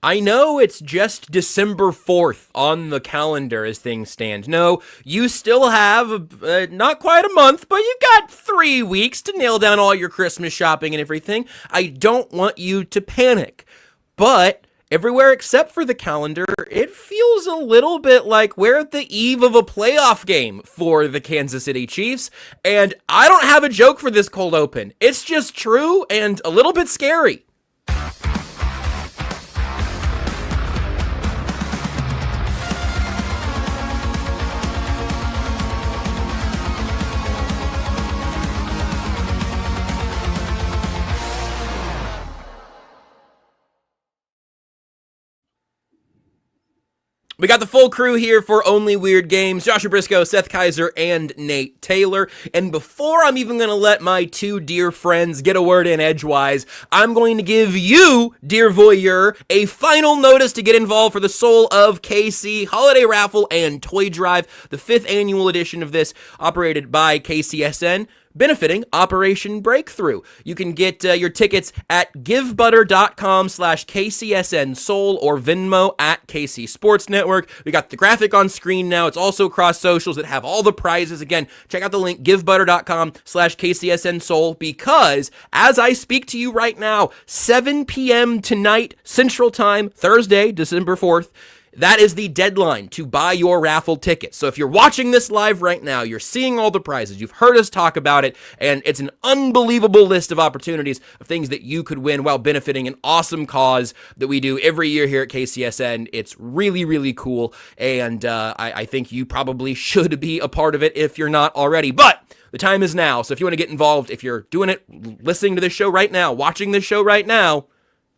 I know it's just December 4th on the calendar as things stand. No, you still have not quite a month, but you've got 3 weeks to nail down all your Christmas shopping and everything. I don't want you to panic, but everywhere except for the calendar, it feels a little bit like we're at the eve of a playoff game for the Kansas City Chiefs, and I don't have a joke for this cold open. It's just true and a little bit scary. We got the full crew here for Only Weird Games. Joshua Brisco, Seth Keysor, and Nate Taylor. And before I'm even going to let my two dear friends get a word in edgewise, I'm going to give you, dear voyeur, a final notice to get involved for the Soul of KC Holiday Raffle and Toy Drive, the 5th annual edition of this, operated by KCSN, benefiting Operation Breakthrough. You can get your tickets at givebutter.com/KCSN Soul or Venmo at KC Sports Network. We got the graphic on screen now. It's also across socials that have all the prizes. Again, check out the link, givebutter.com/KCSN Soul, because as I speak to you right now, 7 p.m. tonight, Central Time, Thursday, December 4th, that is the deadline to buy your raffle tickets. So if you're watching this live right now, you're seeing all the prizes, you've heard us talk about it, and it's an unbelievable list of opportunities of things that you could win while benefiting an awesome cause that we do every year here at KCSN. It's really, really cool, and I think you probably should be a part of it if you're not already. But the time is now, so if you want to get involved, if you're doing it, listening to this show right now, watching this show right now,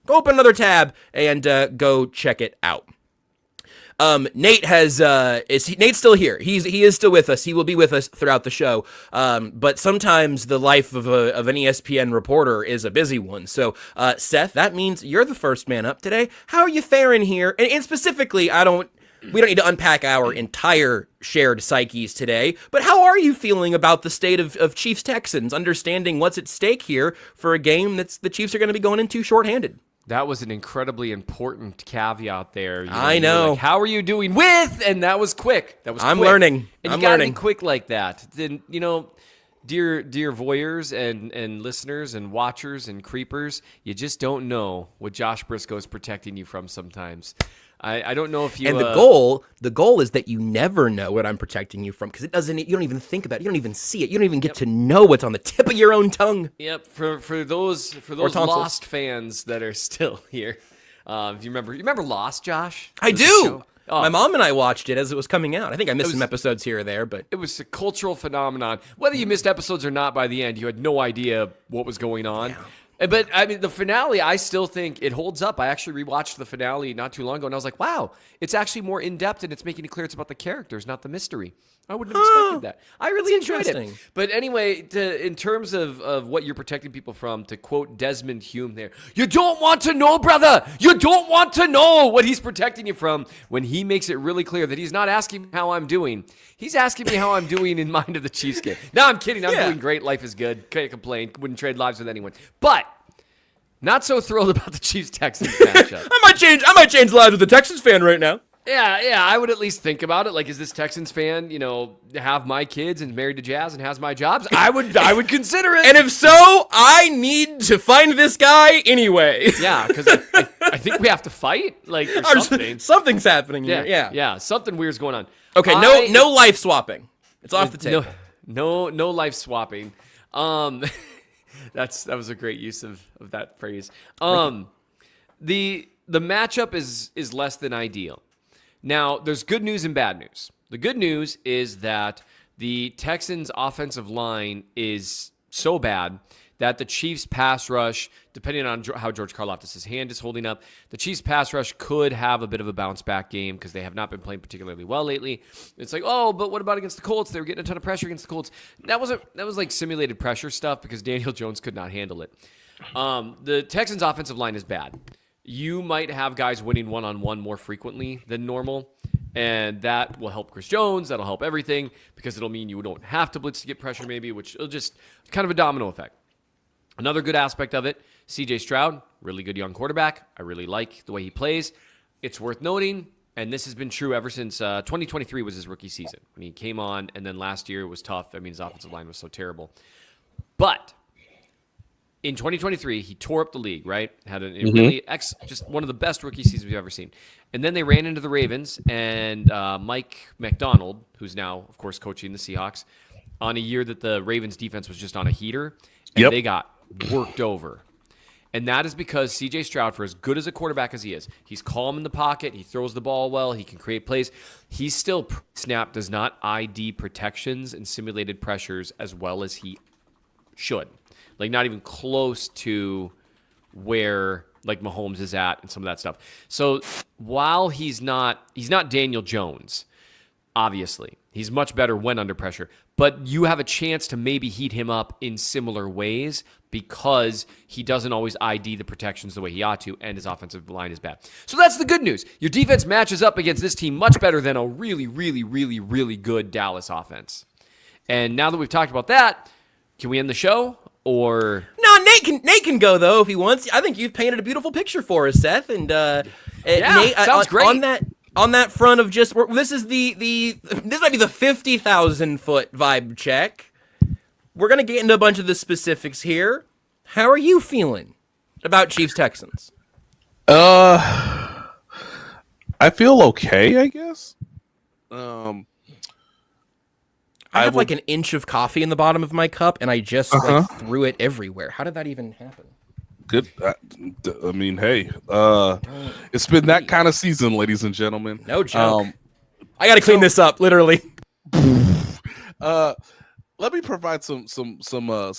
go open another tab and go check it out. Nate Nate's still here. He is still with us. He will be with us throughout the show. But sometimes the life of an ESPN reporter is a busy one. So, Seth, that means you're the first man up today. How are you faring here? And specifically, we don't need to unpack our entire shared psyches today, but how are you feeling about the state of Chiefs Texans, understanding what's at stake here for a game that's the Chiefs are going to be going into shorthanded? That was an incredibly important caveat there. I know. Like, how are you doing with? And that was quick. I'm learning. And you gotta be quick like that. Then, dear voyeurs and listeners and watchers and creepers, you just don't know what Josh Brisco is protecting you from sometimes. I don't know if you... And the goal is that you never know what I'm protecting you from, because you don't even think about it. You don't even see it. You don't even get to know what's on the tip of your own tongue. Yep. For those Lost fans that are still here, if you remember Lost, Josh? I do. Oh. My mom and I watched it as it was coming out. I think I missed some episodes here or there, but... It was a cultural phenomenon. Whether you missed episodes or not, by the end, you had no idea what was going on. Yeah. But, I mean, the finale, I still think it holds up. I actually rewatched the finale not too long ago, and I was like, wow, it's actually more in-depth, and it's making it clear it's about the characters, not the mystery. I wouldn't have expected that. I really enjoyed it. But anyway, in terms of what you're protecting people from, to quote Desmond Hume there, you don't want to know, brother. You don't want to know what he's protecting you from when he makes it really clear that he's not asking me how I'm doing. He's asking me how I'm doing in mind of the Chiefs game. No, I'm kidding. I'm doing great. Life is good. Can't complain. Wouldn't trade lives with anyone. But not so thrilled about the Chiefs-Texans matchup. I might change lives with the Texans fan right now. Yeah, I would at least think about it. Like, is this Texans fan, have my kids and married to Jazz and has my jobs? I would consider it. And if so, I need to find this guy anyway. Yeah, because I think we have to fight, like, or something. Something's happening here. Yeah, something weird's going on. Okay, no life swapping. It's off the table. No life swapping. That was a great use of that phrase. The matchup is less than ideal. Now, there's good news and bad news. The good news is that the Texans' offensive line is so bad that the Chiefs' pass rush, depending on how George Karlaftis' hand is holding up, the Chiefs' pass rush could have a bit of a bounce-back game because they have not been playing particularly well lately. It's like, oh, but what about against the Colts? They were getting a ton of pressure against the Colts. That was like simulated pressure stuff because Daniel Jones could not handle it. The Texans' offensive line is bad. You might have guys winning one-on-one more frequently than normal, and that will help Chris Jones. That'll help everything because it'll mean you don't have to blitz to get pressure maybe, which will just kind of a domino effect. Another good aspect of it, CJ Stroud, really good young quarterback. I really like the way he plays. It's worth noting, and this has been true ever since 2023 was his rookie season when he came on, and then last year it was tough. I mean, his offensive line was so terrible. But in 2023, he tore up the league, right? Had a really just one of the best rookie seasons we've ever seen. And then they ran into the Ravens, and Mike McDonald, who's now, of course, coaching the Seahawks, on a year that the Ravens defense was just on a heater, and they got worked over. And that is because C.J. Stroud, for as good as a quarterback as he is, he's calm in the pocket, he throws the ball well, he can create plays. He still, snap, does not ID protections and simulated pressures as well as he should. Like, not even close to where, like, Mahomes is at and some of that stuff. So while he's not Daniel Jones, obviously. He's much better when under pressure. But you have a chance to maybe heat him up in similar ways because he doesn't always ID the protections the way he ought to, and his offensive line is bad. So that's the good news. Your defense matches up against this team much better than a really, really, really, really good Dallas offense. And now that we've talked about that, can we end the show? Or no, Nate can go though if he wants. I think you've painted a beautiful picture for us, Seth. And Nate, sounds great. On that front of just this is this might be the 50,000 foot vibe check. We're gonna get into a bunch of the specifics here. How are you feeling about Chiefs Texans? I feel okay, I guess. I have like an inch of coffee in the bottom of my cup, and I just threw it everywhere. How did that even happen? Good. I mean, hey, it's been that kind of season, ladies and gentlemen. No joke. I got to clean this up, literally. Let me provide some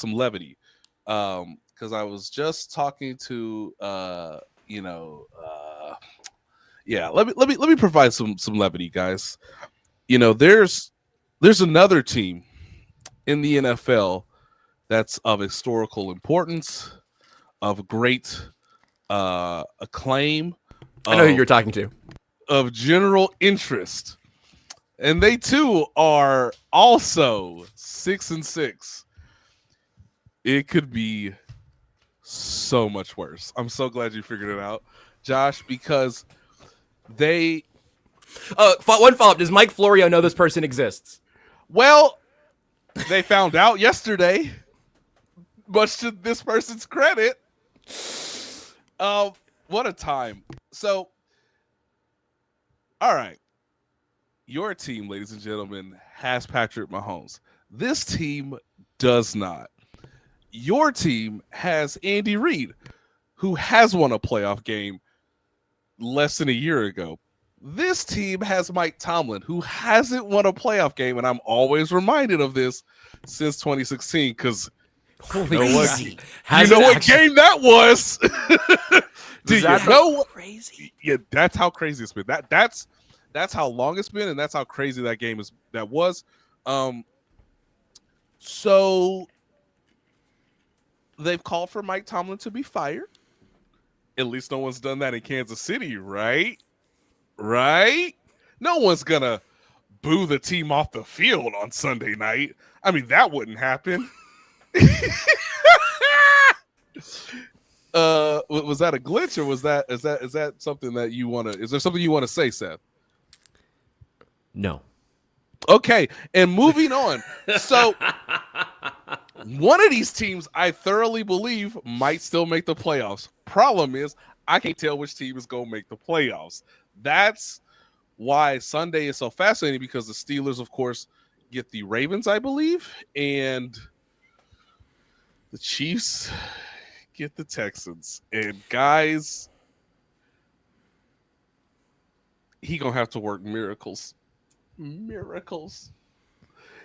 levity, because I was just talking to Let me provide some levity, guys. You know, there's another team in the NFL that's of historical importance, of great acclaim. I know who you're talking to. Of general interest. And they too are also 6-6. It could be so much worse. I'm so glad you figured it out, Josh, because they... one follow-up. Does Mike Florio know this person exists? Well, they found out yesterday, much to this person's credit. What a time. So, all right. Your team, ladies and gentlemen, has Patrick Mahomes. This team does not. Your team has Andy Reid, who has won a playoff game less than a year ago. This team has Mike Tomlin, who hasn't won a playoff game, and I'm always reminded of this since 2016 because you know what game that was. Do you know what crazy? Yeah, that's how crazy it's been. That's how long it's been, and that's how crazy that game was. So they've called for Mike Tomlin to be fired. At least no one's done that in Kansas City, right? Right? No one's gonna boo the team off the field on Sunday night. I mean, that wouldn't happen. Was that a glitch, or is that something that you want to? Is there something you want to say, Seth? No. Okay, and moving on. So, one of these teams I thoroughly believe might still make the playoffs. Problem is, I can't tell which team is going to make the playoffs. That's why Sunday is so fascinating, because the Steelers, of course, get the Ravens, I believe, and the Chiefs get the Texans. And guys, he going to have to work miracles.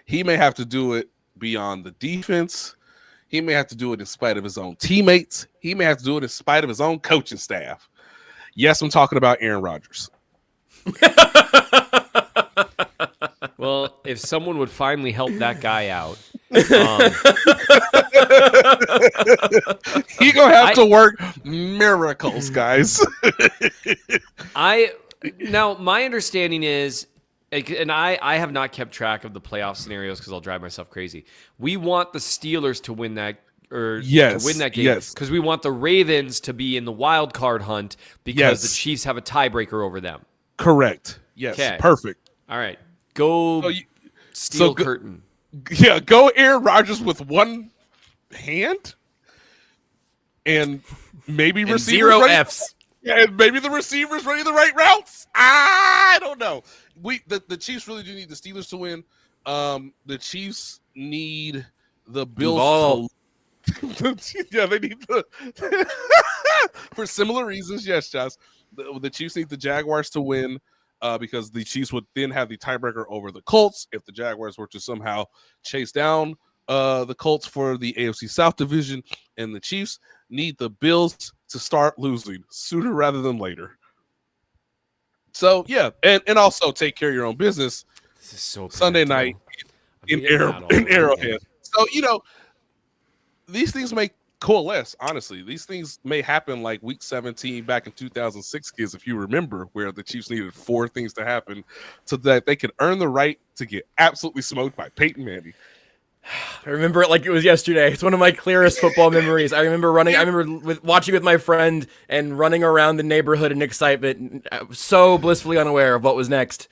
He may have to do it beyond the defense. He may have to do it in spite of his own teammates. He may have to do it in spite of his own coaching staff. Yes, I'm talking about Aaron Rodgers. Well, if someone would finally help that guy out. He gonna have to work miracles, guys. Now, my understanding is, and I have not kept track of the playoff scenarios because I'll drive myself crazy. We want the Steelers to win that, or Yes, to win that game yes. because we want the Ravens to be in the wild card hunt because the Chiefs have a tiebreaker over them. Correct. Yes. Okay. Perfect. All right. Go So steel curtain. Yeah, go Aaron Rodgers with one hand and maybe And receivers 0 running, Fs. and maybe the receivers running the right routes. I don't know. The Chiefs really do need the Steelers to win. The Chiefs need the Bills Duval. to yeah, they need the for similar reasons. Yes, Josh. The Chiefs need the Jaguars to win because the Chiefs would then have the tiebreaker over the Colts if the Jaguars were to somehow chase down the Colts for the AFC South division, and the Chiefs need the Bills to start losing sooner rather than later. So yeah, and also take care of your own business. This is so Sunday painful. night in getting that all over Arrowhead. again. So these things may coalesce. Honestly, these things may happen like Week 17 back in 2006, kids, if you remember, where the Chiefs needed 4 things to happen so that they could earn the right to get absolutely smoked by Peyton Manning. I remember it like it was yesterday. It's one of my clearest football memories. I remember watching with my friend and running around the neighborhood in excitement, so blissfully unaware of what was next.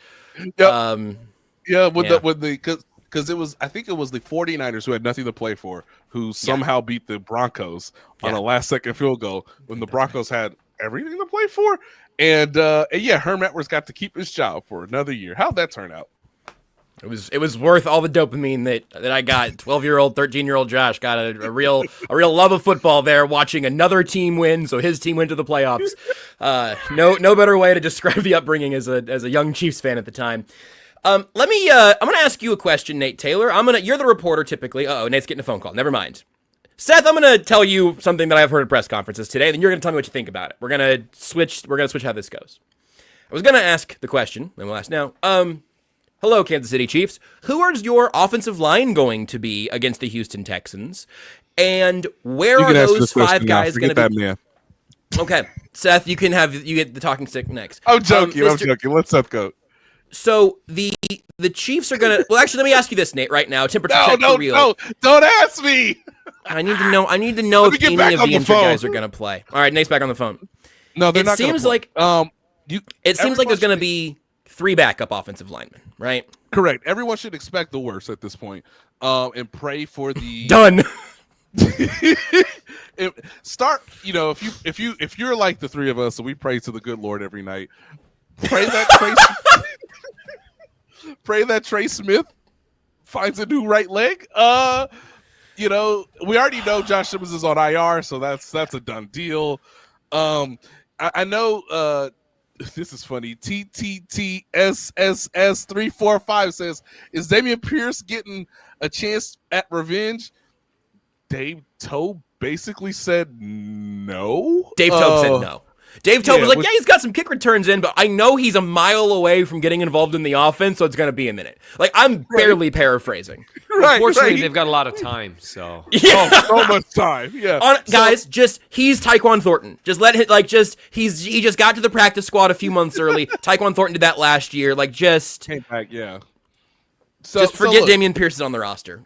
Yep. Because it was, I think it was the 49ers who had nothing to play for, who somehow beat the Broncos on a last-second field goal when the Broncos had everything to play for. And Herm Edwards got to keep his job for another year. How'd that turn out? It was worth all the dopamine that I got. 12-year-old, 13-year-old Josh got a real love of football there, watching another team win, so his team went to the playoffs. No better way to describe the upbringing as a young Chiefs fan at the time. I'm gonna ask you a question, Nate Taylor. You're the reporter typically. Nate's getting a phone call. Never mind. Seth, I'm gonna tell you something that I've heard at press conferences today, then you're gonna tell me what you think about it. We're gonna switch how this goes. I was gonna ask the question, and we'll ask now. Hello, Kansas City Chiefs. Who is your offensive line going to be against the Houston Texans? And where are those 5 guys going to be? Man. Okay, Seth, you get the talking stick next. I'm joking. Let Seth go. So the Chiefs are going to. Well, actually, let me ask you this, Nate. Right now, temperature check for real. No, don't ask me. I need to know if any of the injured guys are going to play. All right, Nate's back on the phone. No, they're not. It seems like there's going to be 3 backup offensive linemen, right? Correct. Everyone should expect the worst at this point, and pray for the done. If you're like the 3 of us, so we pray to the good Lord every night. Pray that Trey Smith finds a new right leg. We already know Josh Simmons is on IR, so that's a done deal. I know. This is funny. TTTSSS345 says, "Is Damian Pierce getting a chance at revenge?" Dave Tobe basically said no. Dave Tobe said no. Dave Tobe was like, he's got some kick returns in, but I know he's a mile away from getting involved in the offense, so it's going to be a minute. Like, I'm barely parasaphrasing. Unfortunately, they've got a lot of time, so. Yeah. So much time, yeah. Guys, he's Tyquan Thornton. He just got to the practice squad a few months early. Tyquan Thornton did that last year. Came back, yeah. Just forget Damian Pierce is on the roster.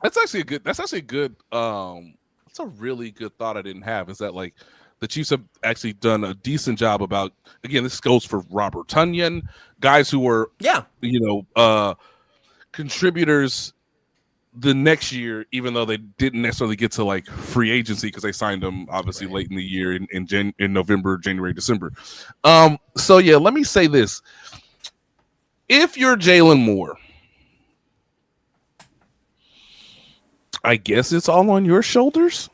That's actually a good, that's a really good thought I didn't have, is that, the Chiefs have actually done a decent job about, again, this goes for Robert Tonyan, guys who were, contributors the next year, even though they didn't necessarily get to free agency because they signed them obviously late in the year in November, January, December. Let me say this. If you're Jalen Moore, I guess it's all on your shoulders.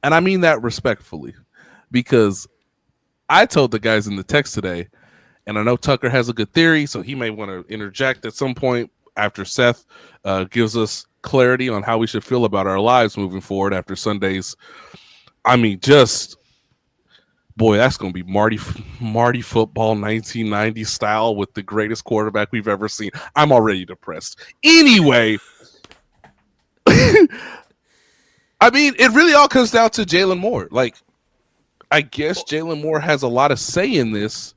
And I mean that respectfully, because I told the guys in the text today, and I know Tucker has a good theory, so he may want to interject at some point after Seth gives us clarity on how we should feel about our lives moving forward after Sundays. I mean, that's going to be Marty football 1990 style with the greatest quarterback we've ever seen. I'm already depressed. Anyway. I mean, it really all comes down to Jalen Moore. I guess Jalen Moore has a lot of say in this,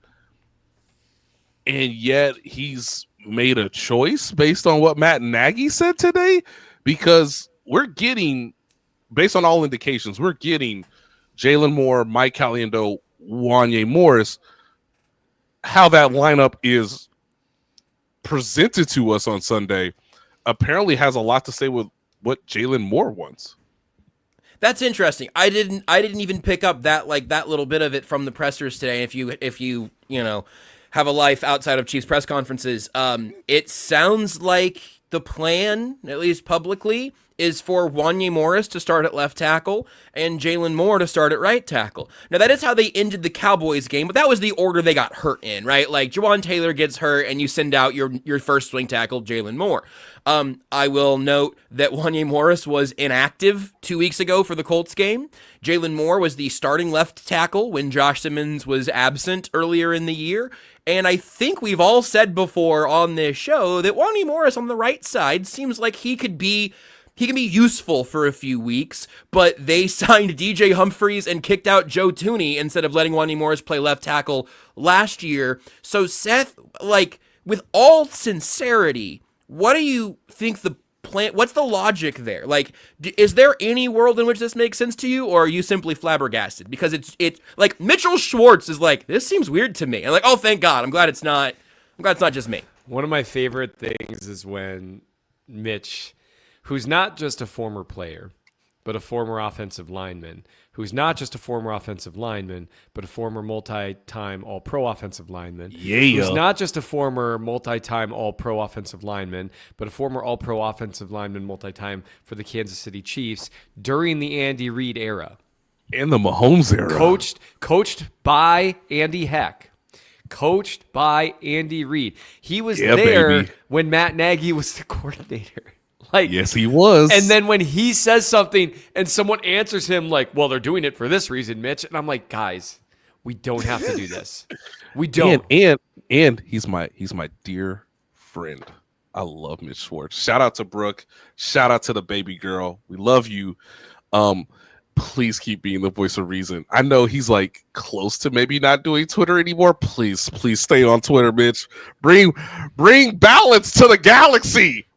and yet he's made a choice based on what Matt Nagy said today, because we're getting based on all indications, we're getting Jalen Moore, Mike Caliendo, Wanye Morris. How that lineup is presented to us on Sunday apparently has a lot to say with what Jalen Moore wants. That's interesting. I didn't even pick up that little bit of it from the pressers today. If you have a life outside of Chiefs press conferences, it sounds like the plan, at least publicly, is for Wanye Morris to start at left tackle and Jalen Moore to start at right tackle. Now, that is how they ended the Cowboys game, but that was the order they got hurt in, right? Like, Jawan Taylor gets hurt, and you send out your first swing tackle, Jalen Moore. I will note that Wanye Morris was inactive 2 weeks ago for the Colts game. Jalen Moore was the starting left tackle when Josh Simmons was absent earlier in the year. And I think we've all said before on this show that Wanye Morris on the right side seems like he can be useful for a few weeks, but they signed DJ Humphries and kicked out Joe Tooney instead of letting Wanye Morris play left tackle last year. So Seth, with all sincerity, what do you think the plan? What's the logic there? Is there any world in which this makes sense to you, or are you simply flabbergasted? Because it's like Mitchell Schwartz is like, this seems weird to me. And oh, thank God, I'm glad it's not just me. One of my favorite things is when Mitch, who's not just a former player, but a former offensive lineman, who's not just a former offensive lineman, but a former multi-time All-Pro offensive lineman, who's not just a former multi-time All-Pro offensive lineman, but a former All-Pro offensive lineman multi-time for the Kansas City Chiefs during the Andy Reid era. And the Mahomes era. Coached by Andy Heck. Coached by Andy Reid. He was there when Matt Nagy was the coordinator. Yes, he was. And then when he says something and someone answers him like, well, they're doing it for this reason, Mitch. And I'm like, guys, we don't have to do this. We don't. And he's my dear friend. I love Mitch Schwartz. Shout out to Brooke. Shout out to the baby girl. We love you. Please keep being the voice of reason. I know he's close to maybe not doing Twitter anymore. Please stay on Twitter, Mitch. Bring balance to the galaxy.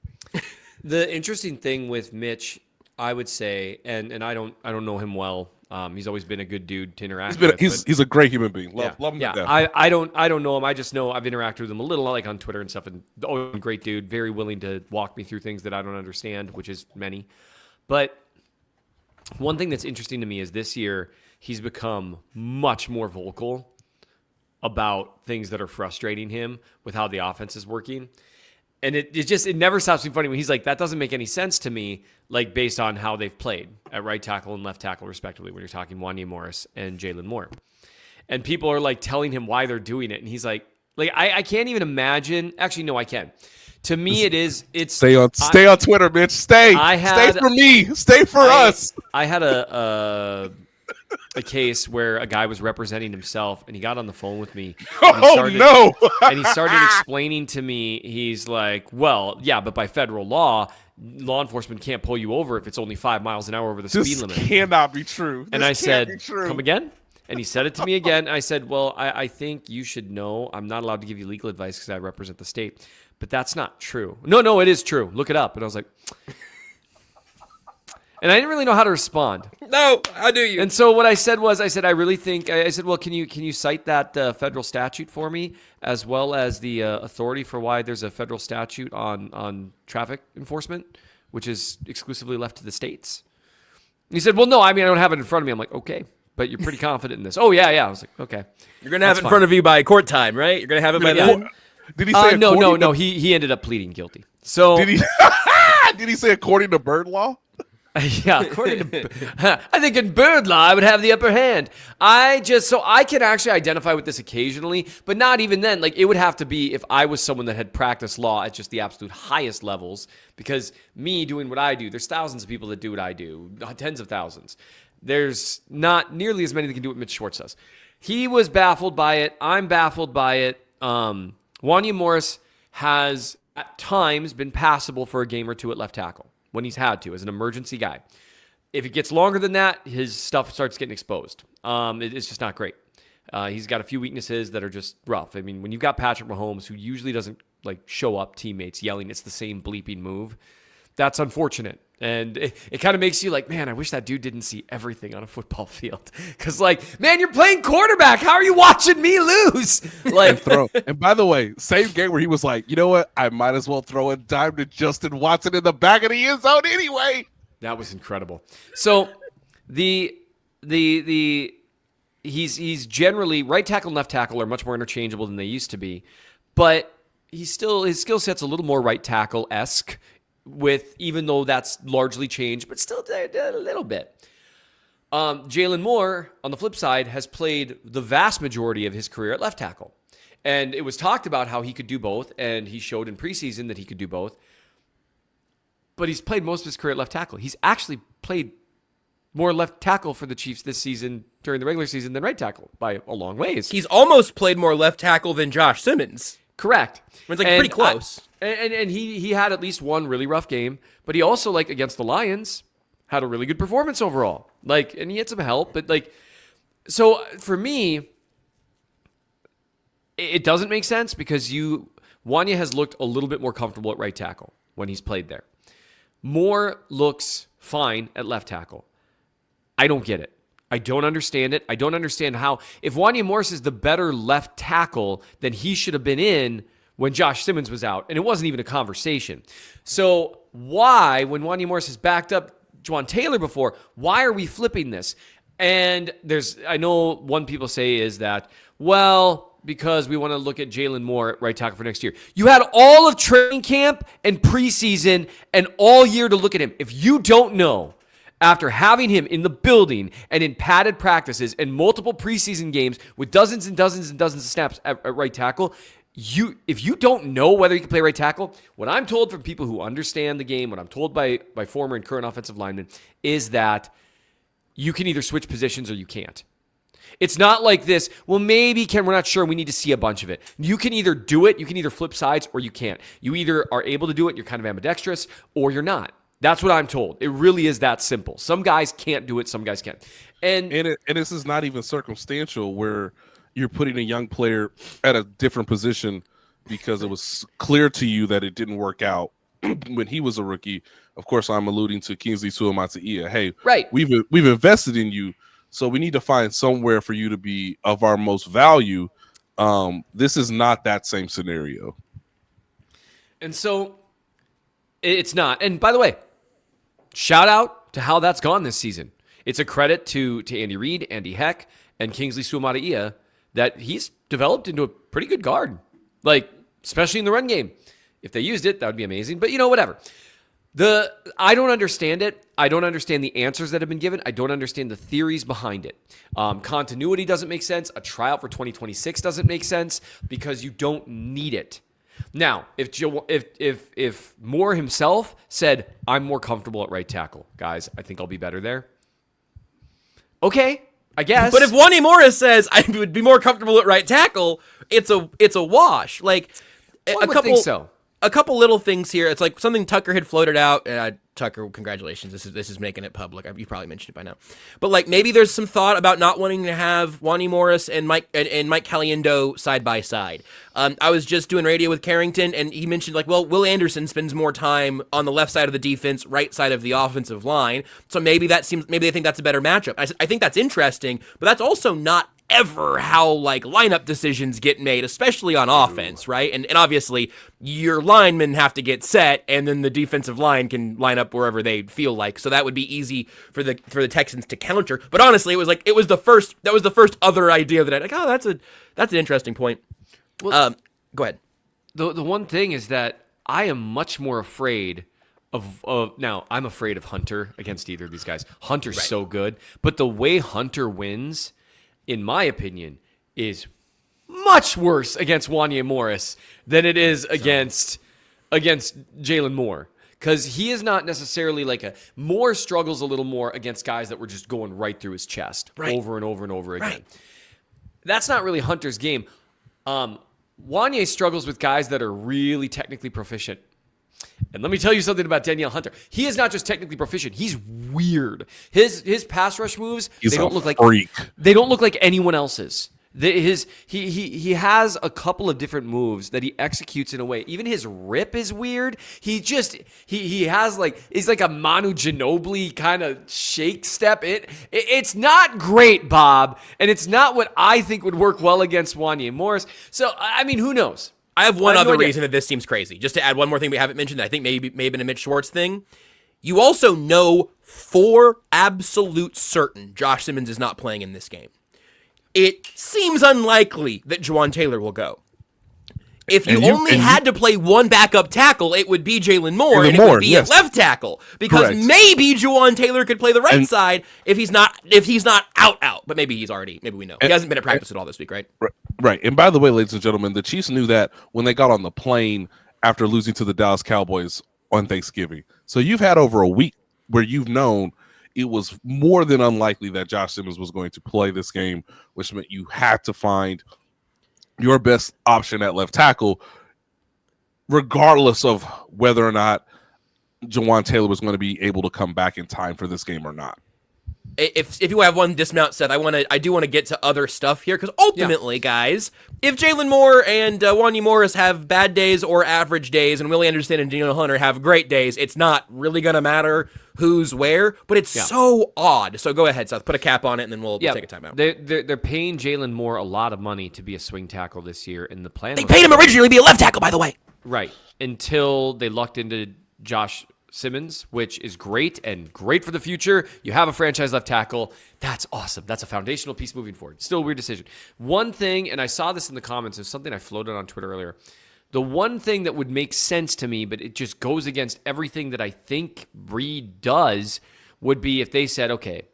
The interesting thing with Mitch, I would say, and I don't know him well. He's always been a good dude to interact with. He's a great human being. Love him to death. I don't know him. I just know I've interacted with him a little, on Twitter and stuff. And great dude, very willing to walk me through things that I don't understand, which is many. But one thing that's interesting to me is this year he's become much more vocal about things that are frustrating him with how the offense is working. And it never stops being funny when he's like, that doesn't make any sense to me, based on how they've played at right tackle and left tackle, respectively, when you're talking Wanye Morris and Jalen Moore. And people are telling him why they're doing it. And he's like I can't even imagine. Actually, no, I can. To me, it's stay on Twitter, bitch. Stay for me. Stay for us. I had a case where a guy was representing himself, and he got on the phone with me. And he started explaining to me, he's like, well, yeah, but by federal law enforcement can't pull you over if it's only 5 miles an hour over the speed limit. This cannot be true. And I said, come again? And he said it to me again. I said, well, I think you should know I'm not allowed to give you legal advice because I represent the state. But that's not true. No, it is true. Look it up. And I was like... And I didn't really know how to respond. No, how do you? And so what I said was, I really think, I said, well, can you cite that federal statute for me, as well as the authority for why there's a federal statute on traffic enforcement, which is exclusively left to the states? And he said, well, no, I don't have it in front of me. I'm like, okay, but you're pretty confident in this. Oh, yeah. I was like, okay. You're going to have it in front of you by court time, right? You're going to have it by then? Did he say no. He ended up pleading guilty. So did he say according to bird law? Yeah, according to, I think in bird law, I would have the upper hand. So I can actually identify with this occasionally, but not even then. It would have to be if I was someone that had practiced law at just the absolute highest levels, because me doing what I do, there's thousands of people that do what I do, tens of thousands. There's not nearly as many that can do what Mitch Schwartz does. He was baffled by it. I'm baffled by it. Wanye Morris has at times been passable for a game or two at left tackle when he's had to, as an emergency guy. If it gets longer than that, his stuff starts getting exposed. It's just not great. He's got a few weaknesses that are just rough. When you've got Patrick Mahomes, who usually doesn't show up teammates yelling, it's the same bleeping move, that's unfortunate. And it kind of makes you like, man, I wish that dude didn't see everything on a football field. Because, like, man, you're playing quarterback. How are you watching me lose? Like, and by the way, same game where he was like, you know what? I might as well throw a dime to Justin Watson in the back of the end zone anyway. That was incredible. So he's generally right tackle and left tackle are much more interchangeable than they used to be, but his skill set's a little more right tackle-esque, with even though that's largely changed, but still a little bit. Jalen Moore, on the flip side, has played the vast majority of his career at left tackle. And it was talked about how he could do both, and he showed in preseason that he could do both. But he's played most of his career at left tackle. He's actually played more left tackle for the Chiefs this season during the regular season than right tackle by a long ways. He's almost played more left tackle than Josh Simmons. Correct. It's like pretty close. And he had at least one really rough game, but he also, like, against the Lions, had a really good performance overall. Like, and he had some help, but like, so for me, it doesn't make sense because Wanya has looked a little bit more comfortable at right tackle when he's played there. Moore looks fine at left tackle. I don't get it. I don't understand it. I don't understand how, if Wanya Morris is the better left tackle, then he should have been in when Josh Simmons was out, and it wasn't even a conversation. So why, when Wanya Morris has backed up Juwan Taylor before, why are we flipping this? And I know one people say is that, well, because we want to look at Jalen Moore at right tackle for next year. You had all of training camp and preseason and all year to look at him. If you don't know, after having him in the building and in padded practices and multiple preseason games with dozens and dozens and dozens of snaps at right tackle, if you don't know whether he can play right tackle, what I'm told from people who understand the game, what I'm told by former and current offensive linemen, is that you can either switch positions or you can't. It's not like this, well, maybe we're not sure, we need to see a bunch of it. You can either do it, you can either flip sides, or you can't. You either are able to do it, you're kind of ambidextrous, or you're not. That's what I'm told. It really is that simple. Some guys can't do it, some guys can. And this is not even circumstantial where you're putting a young player at a different position because it was clear to you that it didn't work out when he was a rookie. Of course, I'm alluding to Kingsley Suamataia. Hey, right. We've invested in you, so we need to find somewhere for you to be of our most value. This is not that same scenario. And so it's not. And by the way, shout out to how that's gone this season. It's a credit to Andy Reid, Andy Heck, and Kingsley Suamataia that he's developed into a pretty good guard, like especially in the run game. If they used it, that would be amazing. But whatever. I don't understand it. I don't understand the answers that have been given. I don't understand the theories behind it. Continuity doesn't make sense. A tryout for 2026 doesn't make sense because you don't need it. Now, if Moore himself said, I'm more comfortable at right tackle, guys, I think I'll be better there. Okay, I guess. But if Wanya Morris says I would be more comfortable at right tackle, it's a wash. Like One would think so. A couple little things here. It's like something Tucker had floated out. Tucker, congratulations. This is making it public. You probably mentioned it by now. But like maybe there's some thought about not wanting to have Wanya Morris and Mike Caliendo side by side. I was just doing radio with Carrington, and he mentioned like, well, Will Anderson spends more time on the left side of the defense, right side of the offensive line. So maybe they think that's a better matchup. I think that's interesting, but that's also not ever how like lineup decisions get made, especially on offense, right? And obviously your linemen have to get set, and then the defensive line can line up wherever they feel like. So that would be easy for the Texans to counter. But honestly, that was the first other idea that I like. Oh, that's an interesting point. Well, go ahead. The one thing is that I am much more afraid of now. I'm afraid of Hunter against either of these guys. Hunter's right. So good, but the way Hunter wins, in my opinion, is much worse against Wanya Morris than it is against Jalen Moore. Because he is not necessarily Moore struggles a little more against guys that were just going right through his chest over and over and over again. Right. That's not really Hunter's game. Wanya struggles with guys that are really technically proficient. And let me tell you something about Danielle Hunter. He is not just technically proficient. He's weird. His pass rush moves, they don't look like anyone else's. He has a couple of different moves that he executes in a way. Even his rip is weird. He has he's like a Manu Ginobili kind of shake step. It's not great, Bob, and it's not what I think would work well against Wanya Morris. So I mean, who knows? I have one other reason that this seems crazy. Just to add one more thing we haven't mentioned that I think may have been a Mitch Schwartz thing. You also know for absolute certain Josh Simmons is not playing in this game. It seems unlikely that Juwan Taylor will go. If you had to play one backup tackle, it would be Jalen Moore, and it would be at left tackle. Because maybe Juwan Taylor could play the right side if he's not out. But maybe we know. He hasn't been at practice at all this week, right? Right. And by the way, ladies and gentlemen, the Chiefs knew that when they got on the plane after losing to the Dallas Cowboys on Thanksgiving. So you've had over a week where you've known it was more than unlikely that Josh Simmons was going to play this game, which meant you had to find your best option at left tackle, regardless of whether or not Juwan Taylor was going to be able to come back in time for this game or not. If you have one dismount, Seth, I do want to get to other stuff here because ultimately, guys, if Jalen Moore and Wanya Morris have bad days or average days, and Willie Anderson and Daniel Hunter have great days, it's not really going to matter who's where. But it's so odd. So go ahead, Seth, put a cap on it, and then we'll take a timeout. They're paying Jalen Moore a lot of money to be a swing tackle this year, and the plan. They paid him originally to be a left tackle, by the way. Right, until they lucked into Josh Simmons, which is great and great for the future. You have a franchise left tackle. That's awesome. That's a foundational piece moving forward. Still a weird decision. One thing, and I saw this in the comments, is something I floated on Twitter earlier. The one thing that would make sense to me, but it just goes against everything that I think Reed does, would be if they said, okay,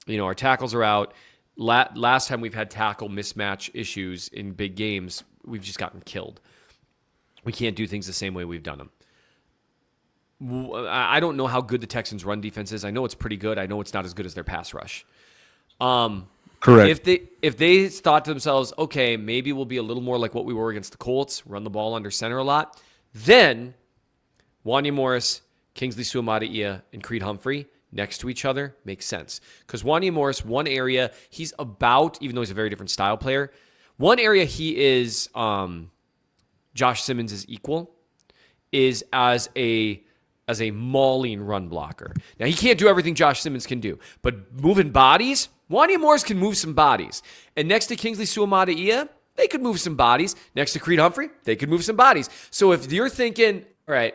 our tackles are out. Last time we've had tackle mismatch issues in big games, we've just gotten killed. We can't do things the same way we've done them. I don't know how good the Texans' run defense is. I know it's pretty good. I know it's not as good as their pass rush. Correct. If they thought to themselves, okay, maybe we'll be a little more like what we were against the Colts, run the ball under center a lot, then Wanya Morris, Kingsley Suamataia, and Creed Humphrey next to each other makes sense. Because Wanya Morris, one area he's about, even though he's a very different style player, one area he is Josh Simmons is equal, is as a mauling run blocker. Now, he can't do everything Josh Simmons can do, but moving bodies, Wanya Morris can move some bodies. And next to Kingsley Suamataia, they could move some bodies. Next to Creed Humphrey, they could move some bodies. So if you're thinking, all right,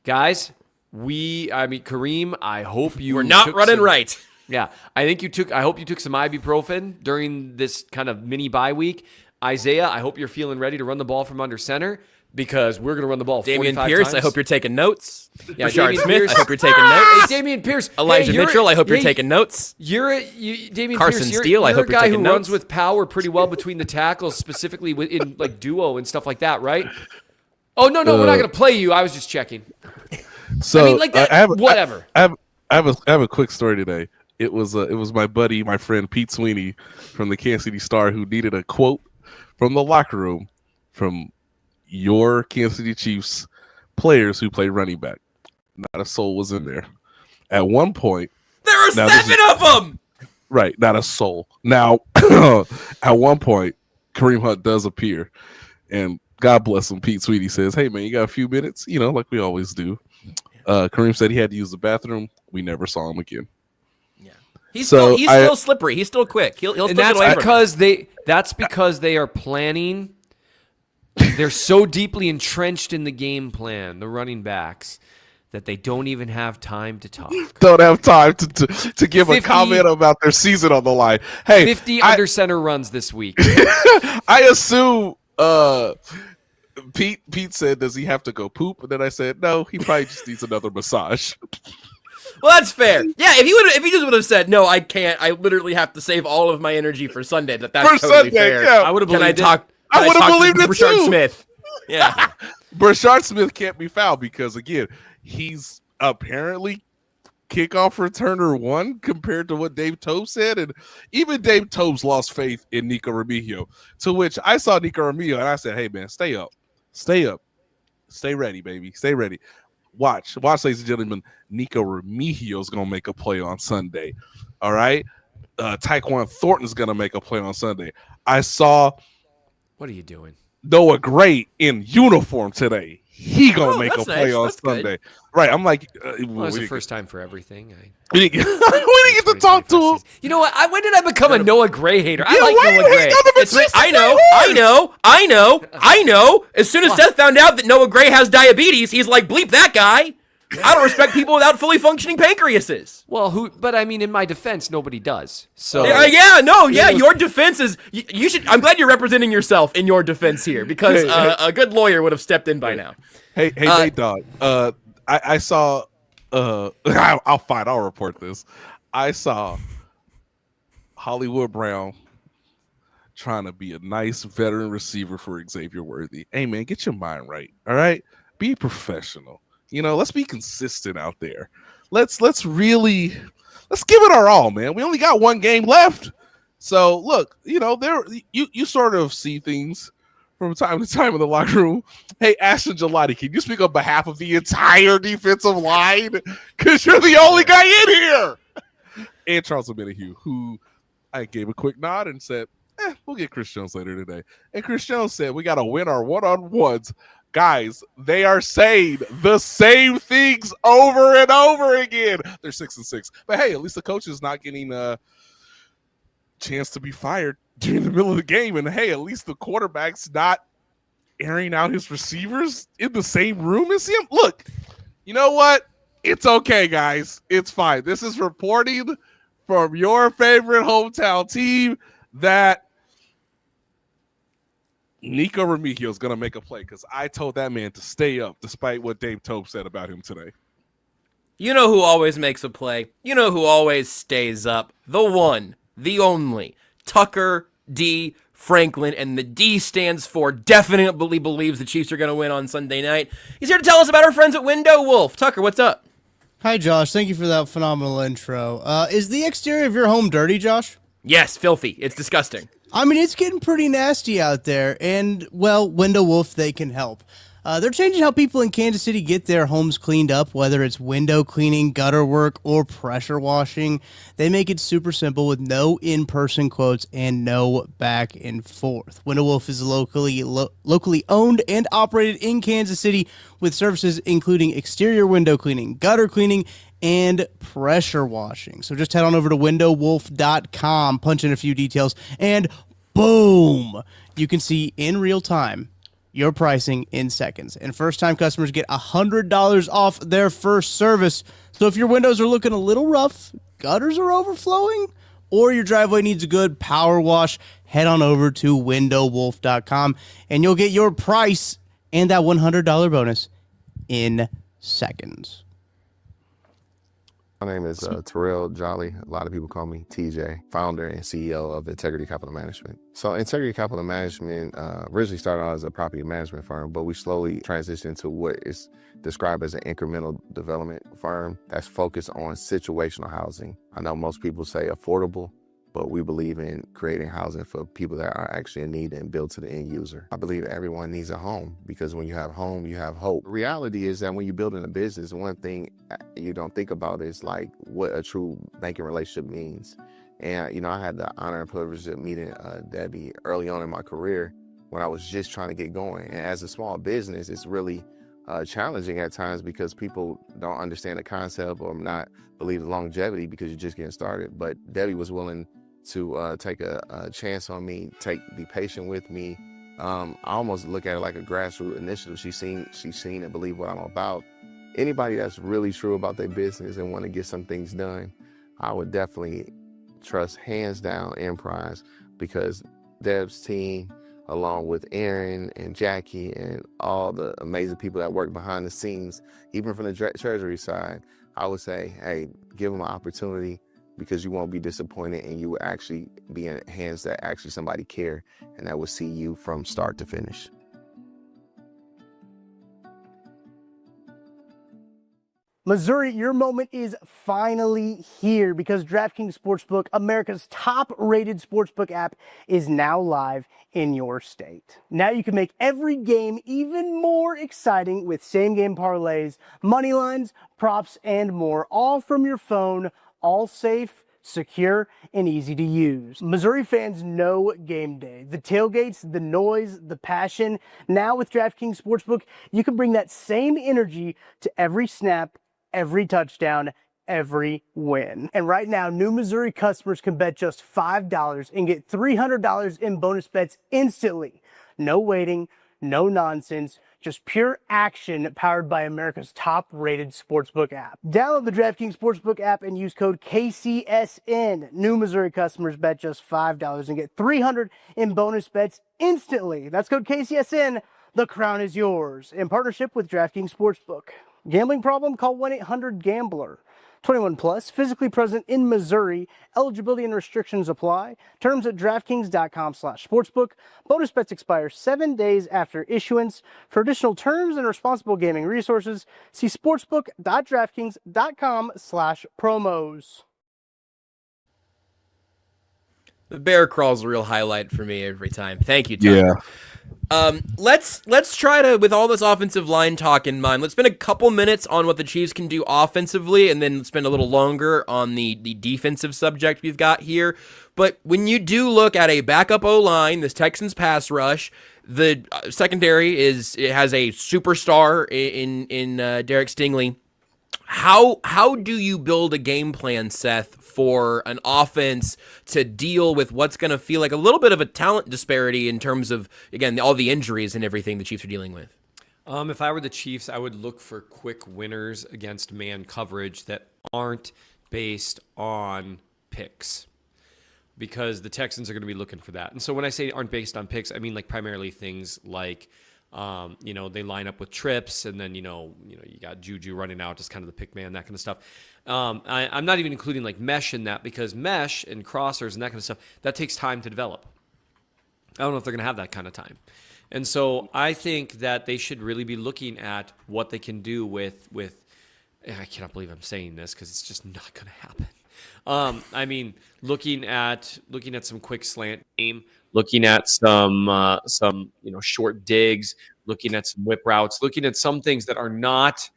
guys, Kareem, I hope you We're not running right. Yeah, I hope you took some ibuprofen during this kind of mini bye week. Isaiah, I hope you're feeling ready to run the ball from under center, because we're going to run the ball 45 Dameon Pierce, times. I hope you're taking notes. Yeah, Rashard Smith, Pierce. I hope you're taking notes. Hey, Dameon Pierce. Elijah Mitchell, I hope you're taking notes. Dameon Carson Pierce, Steele, I hope you're taking notes. You're a guy who runs with power pretty well between the tackles, specifically in like duo and stuff like that, right? Oh, no, we're not going to play you. I was just checking. So I mean, like that, whatever. I have a quick story today. It was my buddy, my friend Pete Sweeney from the Kansas City Star, who needed a quote from the locker room from your Kansas City Chiefs players who play running back. Not a soul was in there. At one point, there are 7 of them. Right, not a soul. Now, at one point, Kareem Hunt does appear, and God bless him, Pete Sweeney says, "Hey man, you got a few minutes?" Like we always do. Kareem said he had to use the bathroom. We never saw him again. Yeah, he's still slippery. He's still quick. He'll still get away from it. That's because they are planning. They're so deeply entrenched in the game plan, the running backs, that they don't even have time to talk. Don't have time to give a comment about their season on the line. Hey, 50 under center runs this week. I assume Pete said, does he have to go poop? And then I said, no, he probably just needs another massage. Well, that's fair. Yeah, if he just would have said, no, I can't. I literally have to save all of my energy for Sunday. That's for totally Sunday, fair. Yeah. I would have believed it. I would have believed it Rashard too. Smith. Yeah. Rashard Smith can't be fouled because, again, he's apparently kickoff returner 1 compared to what Dave Tobe said. And even Dave Tobe's lost faith in Nico Remigio, to which I saw Nico Remigio and I said, hey, man, stay up. Stay ready, baby. Stay ready. Watch, ladies and gentlemen. Nico Remigio's going to make a play on Sunday. All right? Tyquan Thornton's going to make a play on Sunday. I saw What are you doing? Noah Gray in uniform today. He gonna make a play nice. on That's Sunday, good. right? I'm like, Well, it's the first time for everything. we didn't get to talk to him. You know what? When did I become a Noah Gray hater? I like why Noah you Gray. hate on him? It's just I know. As soon as Seth found out that Noah Gray has diabetes, he's like, bleep that guy. I don't respect people without fully functioning pancreases. Well, but I mean, in my defense, nobody does. So Your defense is you should. I'm glad you're representing yourself in your defense here because a good lawyer would have stepped in by now. Hey, Nate Dogg. I saw. I'll report this. I saw Hollywood Brown trying to be a nice veteran receiver for Xavier Worthy. Hey man, get your mind right. All right, be professional. Let's be consistent out there. Let's give it our all, man. We only got one game left. So look, you sort of see things from time to time in the locker room. Hey, Ashton Gelati, can you speak on behalf of the entire defensive line? Because you're the only guy in here. And Charles Omenihu, who I gave a quick nod and said, we'll get Chris Jones later today. And Chris Jones said, we got to win our one-on-ones. Guys, they are saying the same things over and over again. They're 6-6. But hey, at least the coach is not getting a chance to be fired during the middle of the game. And hey, at least the quarterback's not airing out his receivers in the same room as him. Look, you know what? It's okay, guys. It's fine. This is reporting from your favorite hometown team that Nico Remigio is going to make a play because I told that man to stay up despite what Dave Tope said about him today. You know who always makes a play? You know who always stays up? The one, the only, Tucker D. Franklin, and the D stands for definitely believes the Chiefs are going to win on Sunday night. He's here to tell us about our friends at Window Wolf. Tucker, what's up? Hi, Josh. Thank you for that phenomenal intro. Is the exterior of your home dirty, Josh? Yes, filthy. It's disgusting. I mean, it's getting pretty nasty out there, and, well, Window Wolf, they can help. They're changing how people in Kansas City get their homes cleaned up, whether it's window cleaning, gutter work, or pressure washing. They make it super simple with no in-person quotes and no back and forth. Window Wolf is locally owned and operated in Kansas City with services including exterior window cleaning, gutter cleaning, and pressure washing. So just head on over to windowwolf.com, punch in a few details, and boom, you can see in real time your pricing in seconds. And first-time customers get $100 off their first service. So if your windows are looking a little rough, gutters are overflowing, or your driveway needs a good power wash, head on over to windowwolf.com, and you'll get your price and that $100 bonus in seconds. My name is Terrell Jolly. A lot of people call me TJ, founder and CEO of Integrity Capital Management. So Integrity Capital Management originally started out as a property management firm, but we slowly transitioned to what is described as an incremental development firm that's focused on situational housing. I know most people say affordable, but we believe in creating housing for people that are actually in need and built to the end user. I believe everyone needs a home because when you have home, you have hope. The reality is that when you're building a business, one thing you don't think about is like what a true banking relationship means. And, I had the honor and privilege of meeting Debbie early on in my career when I was just trying to get going. And as a small business, it's really challenging at times because people don't understand the concept or not believe in longevity because you're just getting started. But Debbie was willing to take a chance on me, be patient with me. I almost look at it like a grassroots initiative. She's seen and believe what I'm about. Anybody that's really true about their business and want to get some things done, I would definitely trust hands down Emprise because Deb's team, along with Aaron and Jackie and all the amazing people that work behind the scenes, even from the treasury side, I would say, hey, give them an opportunity because you won't be disappointed and you will actually be in hands that actually somebody care and that will see you from start to finish. Missouri, your moment is finally here because DraftKings Sportsbook, America's top-rated sportsbook app, is now live in your state. Now you can make every game even more exciting with same-game parlays, money lines, props, and more, all from your phone, all safe, secure, and easy to use. Missouri fans know game day. The tailgates, the noise, the passion. Now with DraftKings Sportsbook, you can bring that same energy to every snap, every touchdown, every win. And right now, new Missouri customers can bet just $5 and get $300 in bonus bets instantly. No waiting, no nonsense, just pure action powered by America's top-rated sportsbook app. Download the DraftKings Sportsbook app and use code KCSN. New Missouri customers bet just $5 and get $300 in bonus bets instantly. That's code KCSN. The crown is yours. In partnership with DraftKings Sportsbook. Gambling problem? Call 1-800-GAMBLER. 21 plus, physically present in Missouri. Eligibility and restrictions apply. Terms at DraftKings.com/sportsbook. Bonus bets expire 7 days after issuance. For additional terms and responsible gaming resources, see sportsbook.draftkings.com/promos. The bear crawl's a real highlight for me every time. Thank you, Tom. Yeah. Let's try to, with all this offensive line talk in mind, let's spend a couple minutes on what the Chiefs can do offensively, and then spend a little longer on the defensive subject we've got here. But when you do look at a backup O-line, this Texans pass rush, the secondary it has a superstar in Derek Stingley. How do you build a game plan, Seth, for an offense to deal with what's going to feel like a little bit of a talent disparity in terms of, again, all the injuries and everything the Chiefs are dealing with? If I were the Chiefs, I would look for quick winners against man coverage that aren't based on picks, because the Texans are going to be looking for that. And so when I say aren't based on picks, I mean like primarily things like they line up with trips, and then, you got Juju running out as kind of the pick man, that kind of stuff. I'm not even including like mesh in that, because mesh and crossers and that kind of stuff, that takes time to develop. I don't know if they're going to have that kind of time. And so I think that they should really be looking at what they can do with I cannot believe I'm saying this because it's just not going to happen. Looking at some quick slant game, looking at some short digs, looking at some whip routes, looking at some things that are not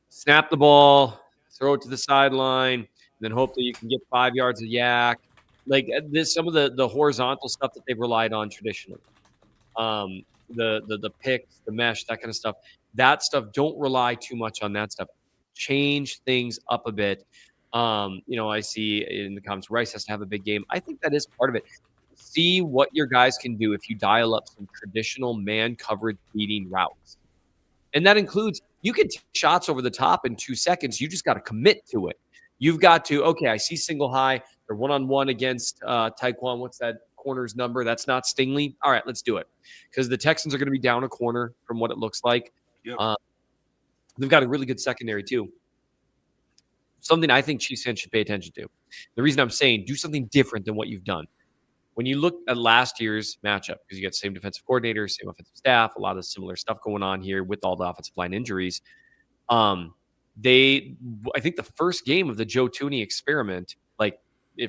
snap the ball, throw it to the sideline, and then hope that you can get 5 yards of yak. Like this, some of the horizontal stuff that they've relied on traditionally. The picks, the mesh, that kind of stuff. That stuff, don't rely too much on that stuff. Change things up a bit. I see in the comments, Rice has to have a big game. I think that is part of it. See what your guys can do if you dial up some traditional man coverage beating routes. And that includes, you can take shots over the top in 2 seconds. You just got to commit to it. You've got to, okay, I see single high. They're one-on-one against Taekwon. What's that corner's number? That's not Stingley. All right, let's do it. Because the Texans are going to be down a corner from what it looks like. Yep. They've got a really good secondary too. Something I think Chiefs fans should pay attention to. The reason I'm saying do something different than what you've done. When you look at last year's matchup, because you got the same defensive coordinator, same offensive staff, a lot of similar stuff going on here with all the offensive line injuries. I think the first game of the Joe Thuney experiment,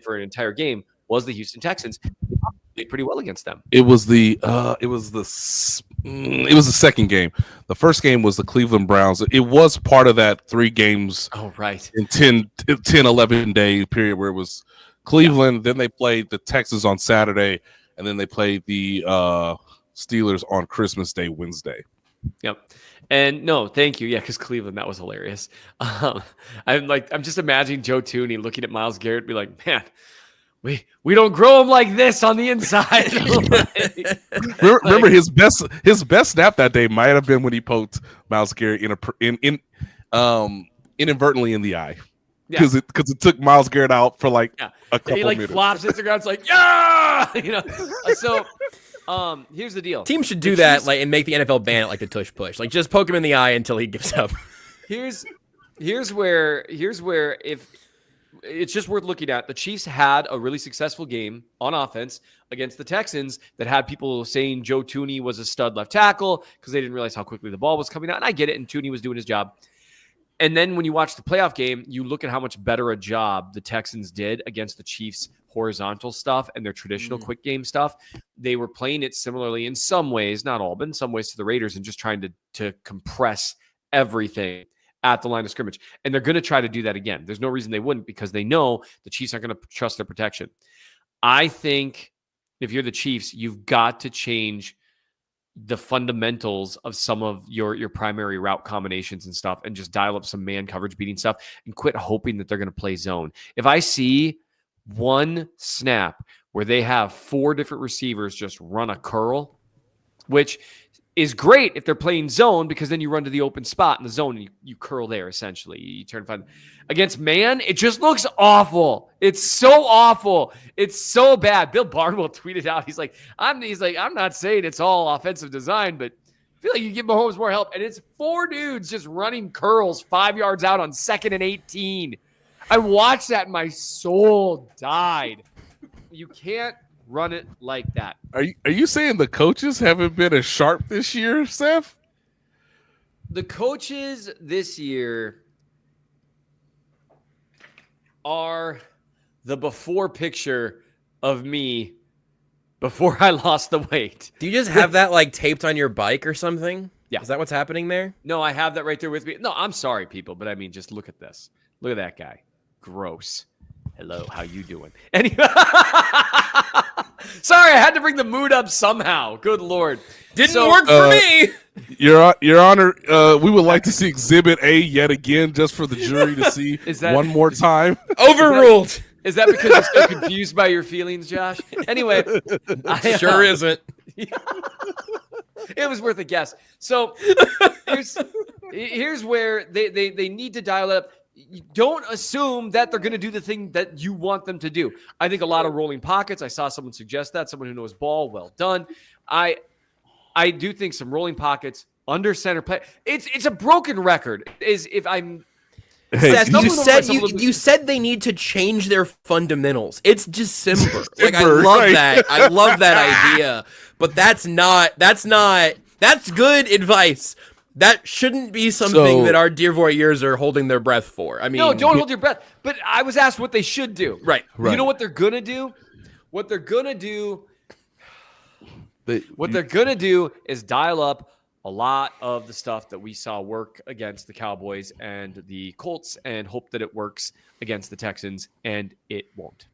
for an entire game, was the Houston Texans. They played pretty well against them. It was the second game. The first game was the Cleveland Browns. It was part of that 3 games. Oh, right. In 10, 11 day period where it was Cleveland. Then they played the Texans on Saturday, and then they played the Steelers on Christmas Day, Wednesday. Yep. And no, thank you. Yeah, because Cleveland, that was hilarious. I'm just imagining Joe Thuney looking at Myles Garrett and be like, man, we don't grow him like this on the inside. Remember his best snap that day might have been when he poked Myles Garrett inadvertently in the eye. Because it took Myles Garrett out for a couple minutes. He flops hits the ground. It's like, yeah, So here's the deal. Teams should do that and make the NFL ban it like the tush push. Just poke him in the eye until he gives up. Here's where if it's just worth looking at. The Chiefs had a really successful game on offense against the Texans that had people saying Joe Thuney was a stud left tackle because they didn't realize how quickly the ball was coming out. And I get it, and Thuney was doing his job. And then when you watch the playoff game, you look at how much better a job the Texans did against the Chiefs' horizontal stuff and their traditional quick game stuff. They were playing it similarly in some ways, not all, but in some ways to the Raiders, and just trying to compress everything. at the line of scrimmage. And they're going to try to do that again. There's no reason they wouldn't, because they know the Chiefs aren't going to trust their protection. I think if you're the Chiefs, you've got to change the fundamentals of some of your primary route combinations and stuff, and just dial up some man coverage beating stuff and quit hoping that they're going to play zone. If I see one snap where they have 4 different receivers just run a curl, which is great if they're playing zone, because then you run to the open spot in the zone and you curl there, essentially. You turn fun. Against man, it just looks awful. It's so awful. It's so bad. Bill Barnwell tweeted out, he's like, I'm not saying it's all offensive design, but I feel like you give Mahomes more help. And it's 4 dudes just running curls 5 yards out on 2nd and 18. I watched that and my soul died. You can't run it like that. Are you saying the coaches haven't been as sharp this year, Seth? The coaches this year are the before picture of me before I lost the weight. Do you just have that like taped on your bike or something? Yeah. Is that what's happening there? No, I have that right there with me. No, I'm sorry, people, but I mean, just look at this. Look at that guy. Gross. Hello, how you doing? Anyway, sorry, I had to bring the mood up somehow. Good Lord. Didn't work for me. Your Honor, we would like to see Exhibit A yet again, just for the jury to see one more time. Overruled. Is that because you're so confused by your feelings, Josh? Anyway. Sure isn't. It was worth a guess. So here's where they need to dial it up. You don't assume that they're going to do the thing that you want them to do. I think a lot of rolling pockets. I saw someone suggest that. Someone who knows ball, well done. I do think some rolling pockets under center play. It's a broken record. Is if I'm. Seth, you said they need to change their fundamentals. It's December. Like I love that. I love that idea. But that's good advice. That shouldn't be something that our dear voyeurs are holding their breath for. I mean, no, don't hold your breath. But I was asked what they should do. Right. You know what they're gonna do? What they're gonna do is dial up a lot of the stuff that we saw work against the Cowboys and the Colts, and hope that it works against the Texans, and it won't.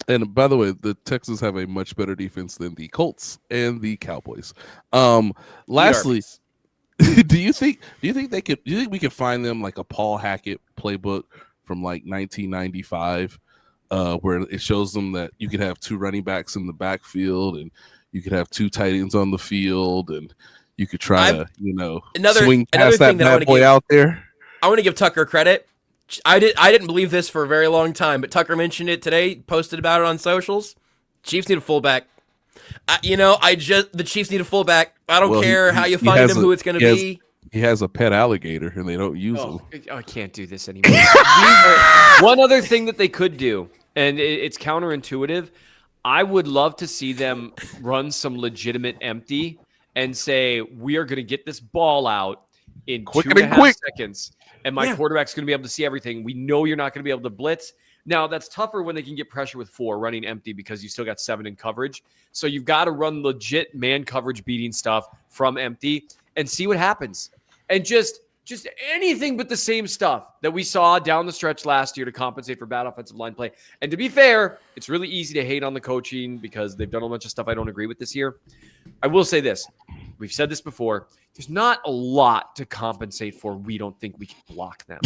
And by the way, the Texans have a much better defense than the Colts and the Cowboys. Lastly, do you think we could find them like a Paul Hackett playbook from like 1995, where it shows them that you could have 2 running backs in the backfield and you could have 2 tight ends on the field, and you could try to swing past that bad boy out there? I want to give Tucker credit. I didn't believe this for a very long time, but Tucker mentioned it today, posted about it on socials. Chiefs need a fullback. The Chiefs need a fullback. I don't care how you find him, who it's going to be. He has a pet alligator, and they don't use him. I can't do this anymore. One other thing that they could do, and it's counterintuitive, I would love to see them run some legitimate empty and say, we are going to get this ball out in 2.5 seconds, and my quarterback's going to be able to see everything. We know you're not going to be able to blitz. Now, that's tougher when they can get pressure with 4 running empty, because you still got 7 in coverage. So you've got to run legit man coverage beating stuff from empty and see what happens. And just anything but the same stuff that we saw down the stretch last year to compensate for bad offensive line play. And to be fair, it's really easy to hate on the coaching because they've done a bunch of stuff I don't agree with this year. I will say this. We've said this before. There's not a lot to compensate for. We don't think we can block them.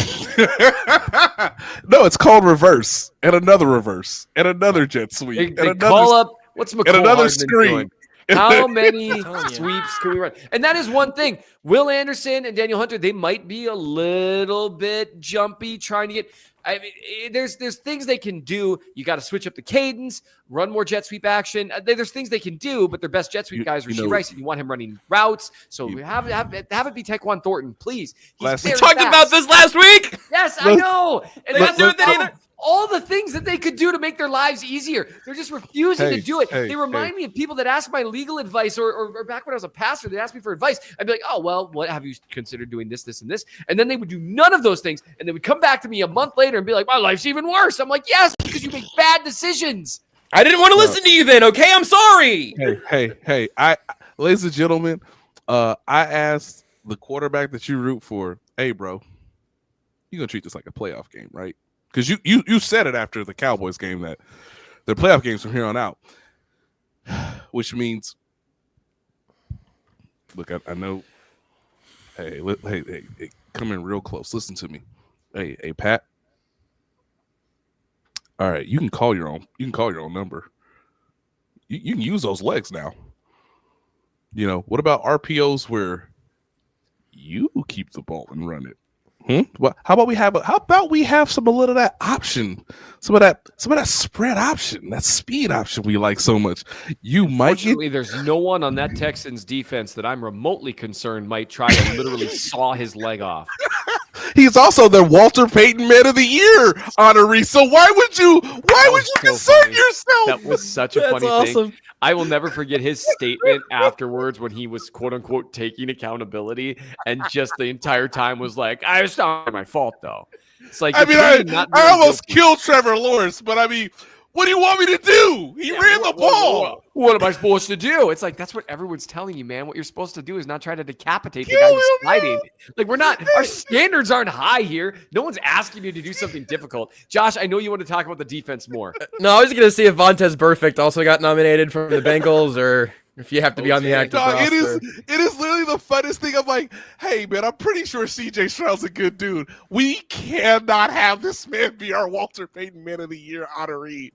No, it's called reverse, and another reverse, and another jet sweep. They call up, what's McCall and another Hardman screen. doing? How many sweeps can we run? And that is one thing. Will Anderson and Daniel Hunter, they might be a little bit jumpy trying to get – I mean, there's things they can do. You got to switch up the cadence, run more jet sweep action. There's things they can do, but their best jet sweep guy is Rashee Rice, and you want him running routes. So have it be Tyquan Thornton, please. We talked about this last week. Yes, I know. And that's all the things that they could do to make their lives easier. They're just refusing to do it. They remind me of people that ask my legal advice, or back when I was a pastor, they asked me for advice. I'd be like, oh, well, what have you considered doing this, this, and this? And then they would do none of those things. And they would come back to me a month later and be like, my life's even worse. I'm like, yes, because you make bad decisions. I didn't want to listen to you then, okay? I'm sorry. Hey, ladies and gentlemen, I asked the quarterback that you root for, hey, bro, you're gonna treat this like a playoff game, right? Because you said it after the Cowboys game that they're playoff games from here on out, which means, look, I know. Hey, come in real close. Listen to me. Hey, Pat. All right, you can call your own. You can call your own number. You can use those legs now. You know, what about RPOs where you keep the ball and run it? Well, how about we have some a little of that option, some of that spread option, that speed option we like so much. You might get. There's no one on that Texans defense that I'm remotely concerned might try to literally saw his leg off. He's also the Walter Payton Man of the Year honoree. So why would you concern yourself? That was such a funny thing. I will never forget his statement afterwards when he was quote unquote taking accountability and just the entire time was like, "It's not my fault though." It's like, I almost killed Trevor Lawrence, but I mean, what do you want me to do? He ran the ball. What am I supposed to do? It's like, that's what everyone's telling you, man. What you're supposed to do is not try to decapitate the guy who's fighting. Like, our standards aren't high here. No one's asking you to do something difficult. Josh, I know you want to talk about the defense more. No, I was going to see if Vontez Burfict also got nominated for the Bengals or if you have to be on the active roster. It is literally the funnest thing. I'm like, hey, man, I'm pretty sure CJ Stroud's a good dude. We cannot have this man be our Walter Payton Man of the Year honoree.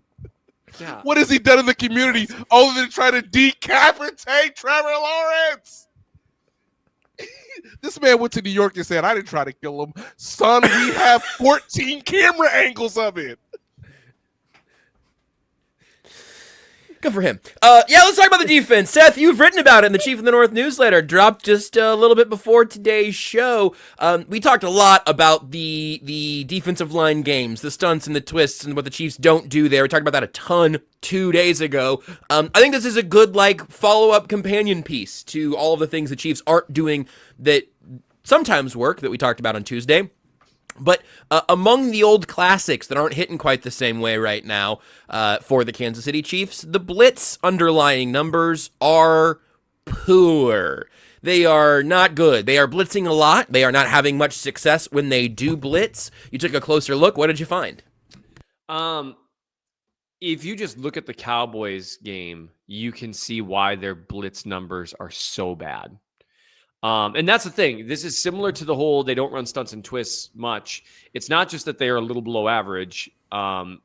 Yeah. What has he done in the community other than try to decapitate Trevor Lawrence? This man went to New York and said, I didn't try to kill him. Son, we have 14 camera angles of it. Good for him. Let's talk about the defense. Seth, you've written about it in the Chief of the North newsletter, dropped just a little bit before today's show. We talked a lot about the defensive line games, the stunts and the twists and what the Chiefs don't do there. We talked about that a ton 2 days ago. I think this is a good, follow-up companion piece to all of the things the Chiefs aren't doing that sometimes work that we talked about on Tuesday. But among the old classics that aren't hitting quite the same way right now for the Kansas City Chiefs, the blitz underlying numbers are poor. They are not good. They are blitzing a lot. They are not having much success when they do blitz. You took a closer look. What did you find? If you just look at the Cowboys game, you can see why their blitz numbers are so bad. And that's the thing. This is similar to the whole they don't run stunts and twists much. It's not just that they are a little below average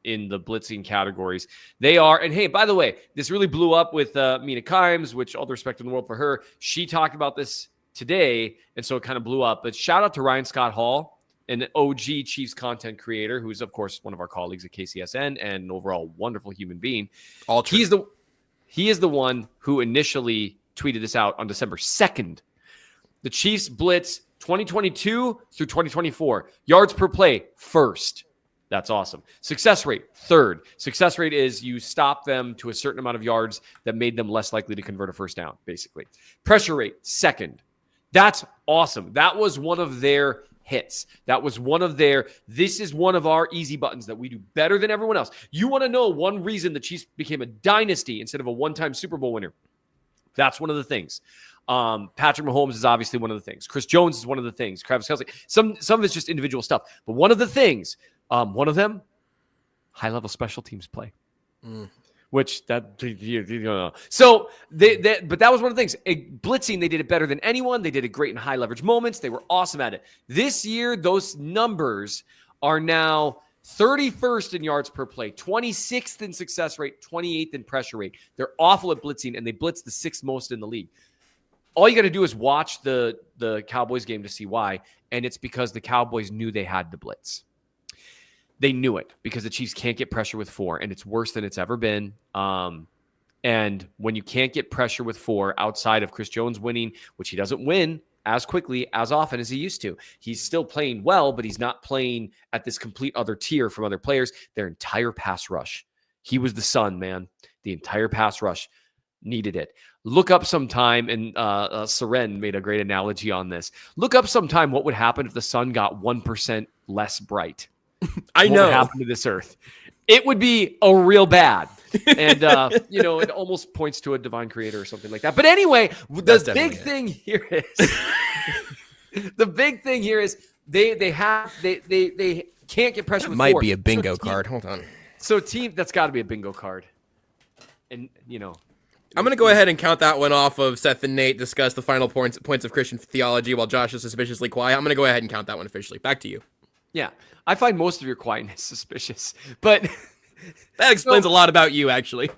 in the blitzing categories. They are, and hey, by the way, this really blew up with Mina Kimes, which all the respect in the world for her. She talked about this today, and so it kind of blew up. But shout out to Ryan Scott Hall, an OG Chiefs content creator, who's, of course, one of our colleagues at KCSN and an overall wonderful human being. All true. He is the one who initially tweeted this out on December 2nd. The Chiefs blitz 2022 through 2024. Yards per play, first. That's awesome. Success rate, third. Success rate is you stop them to a certain amount of yards that made them less likely to convert a first down, basically. Pressure rate, second. That's awesome. That was one of their hits. That was one of their, this is one of our easy buttons that we do better than everyone else. You want to know one reason the Chiefs became a dynasty instead of a one-time Super Bowl winner? That's one of the things. Patrick Mahomes is obviously one of the things. Chris Jones is one of the things. Travis Kelce. Some of it's just individual stuff. But one of the things, one of them, high-level special teams play. Which that, so but that was one of the things. Blitzing, they did it better than anyone. They did it great in high leverage moments. They were awesome at it. This year, those numbers are now 31st in yards per play, 26th in success rate, 28th in pressure rate. They're awful at blitzing, and they blitz the 6th most in the league. All you got to do is watch the Cowboys game to see why, and it's because the Cowboys knew they had to blitz. They knew it because the Chiefs can't get pressure with 4, and it's worse than it's ever been. And when you can't get pressure with 4 outside of Chris Jones winning, which he doesn't win as quickly, as often as he used to. He's still playing well, but he's not playing at this complete other tier from other players. Their entire pass rush. He was the sun, man. The entire pass rush needed it. Look up sometime, and Seren made a great analogy on this. Look up sometime what would happen if the sun got 1% less bright. I know. What would happen to this earth? It would be a real bad. And, it almost points to a divine creator or something like that. But anyway, the big thing here is they can't get pressure. That with might four. be a bingo card. Hold on. So team, that's got to be a bingo card. And I'm going to go ahead and count that one off of Seth and Nate discuss the final points of Christian theology while Josh is suspiciously quiet. I'm going to go ahead and count that one officially. Back to you. Yeah, I find most of your quietness suspicious, but That explains a lot about you, actually.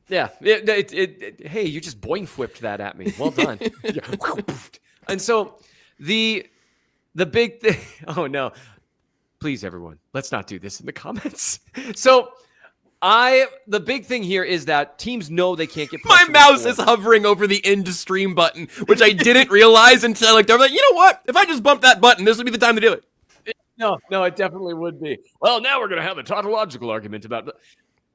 yeah, hey, you just boing whipped that at me. Well done. And so the big thing. Oh no, please everyone, let's not do this in the comments. So the big thing here is that teams know they can't get My pressure mouse with is hovering over the end stream button, which I didn't realize until I'm like, you know what? If I just bump that button, this would be the time to do it. No, it definitely would be. Well, now we're going to have a tautological argument about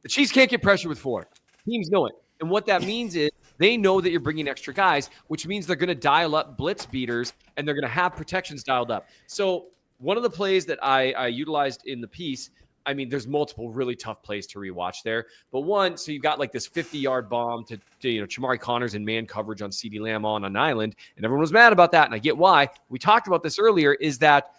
the Chiefs can't get pressure with 4. Teams know it. And what that means is they know that you're bringing extra guys, which means they're going to dial up blitz beaters and they're going to have protections dialed up. So one of the plays that I utilized in the piece, I mean, there's multiple really tough plays to rewatch there. But one, so you've got like this 50-yard bomb to Chamari Connors in man coverage on CeeDee Lamb on an island. And everyone was mad about that. And I get why. We talked about this earlier, is that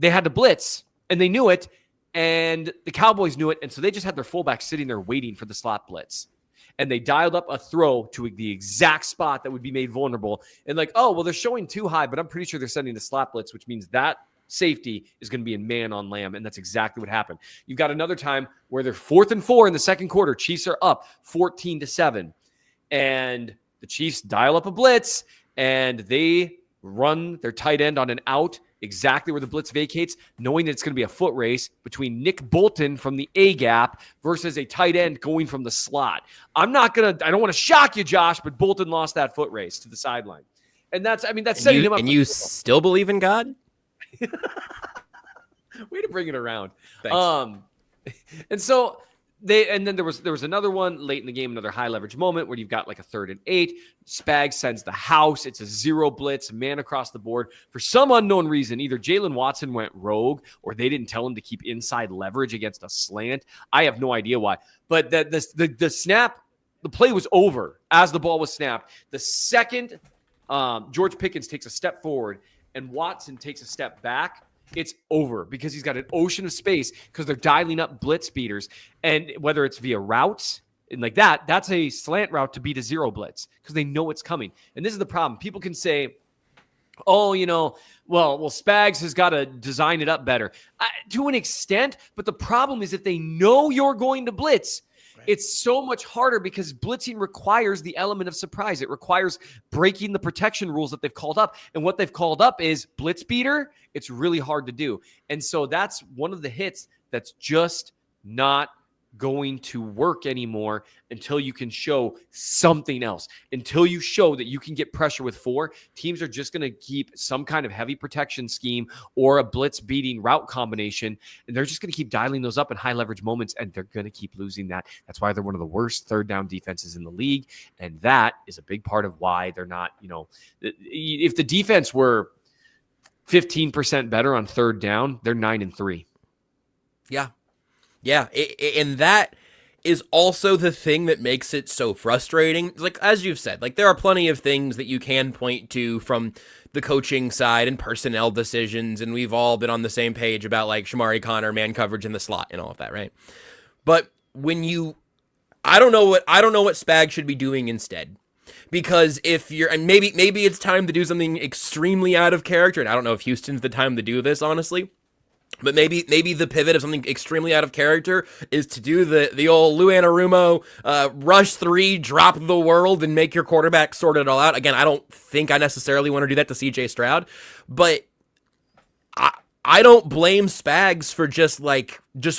they had to blitz, and they knew it, and the Cowboys knew it, and so they just had their fullback sitting there waiting for the slot blitz. And they dialed up a throw to the exact spot that would be made vulnerable. And like, oh, well, they're showing too high, but I'm pretty sure they're sending the slot blitz, which means that safety is going to be in man on Lamb, and that's exactly what happened. You've got another time where they're 4th and 4 in the second quarter. Chiefs are up 14-7, and the Chiefs dial up a blitz, and they run their tight end on an out exactly where the blitz vacates, knowing that it's going to be a foot race between Nick Bolton from the A gap versus a tight end going from the slot. I don't want to shock you, Josh, but Bolton lost that foot race to the sideline. And that's setting him up. And you still believe in God? Way to bring it around. Thanks. And so then there was another one late in the game, another high leverage moment where you've got like a 3rd and 8. Spags sends the house. It's a 0 blitz, man across the board. For some unknown reason, either Jalen Watson went rogue or they didn't tell him to keep inside leverage against a slant. I have no idea why. But the snap, the play was over as the ball was snapped. The second George Pickens takes a step forward and Watson takes a step back, it's over because he's got an ocean of space because they're dialing up blitz beaters. And whether it's via routes and like that's a slant route to beat a 0 blitz because they know it's coming. And this is the problem. People can say, oh, well, Spags has got to design it up better to an extent. But the problem is if they know you're going to blitz, it's so much harder because blitzing requires the element of surprise. It requires breaking the protection rules that they've called up. And what they've called up is blitz beater. It's really hard to do. And so that's one of the hits that's just not going to work anymore until you can show something else. Until you show that you can get pressure with 4, teams are just going to keep some kind of heavy protection scheme or a blitz beating route combination, and they're just going to keep dialing those up in high leverage moments, and they're going to keep losing that. That's why they're one of the worst 3rd down defenses in the league, and that is a big part of why they're not, if the defense were 15% better on 3rd down, they're 9-3. Yeah, and that is also the thing that makes it so frustrating. Like, as you've said, like there are plenty of things that you can point to from the coaching side and personnel decisions, and we've all been on the same page about like Shamari Connor, man coverage in the slot and all of that, right? But when I don't know what Spag should be doing instead. Because if you're, and maybe it's time to do something extremely out of character, and I don't know if Houston's the time to do this, honestly. But maybe the pivot of something extremely out of character is to do the old Lou Anarumo rush 3, drop the world, and make your quarterback sort it all out. Again, I don't think I necessarily want to do that to C.J. Stroud, but I don't blame Spags for just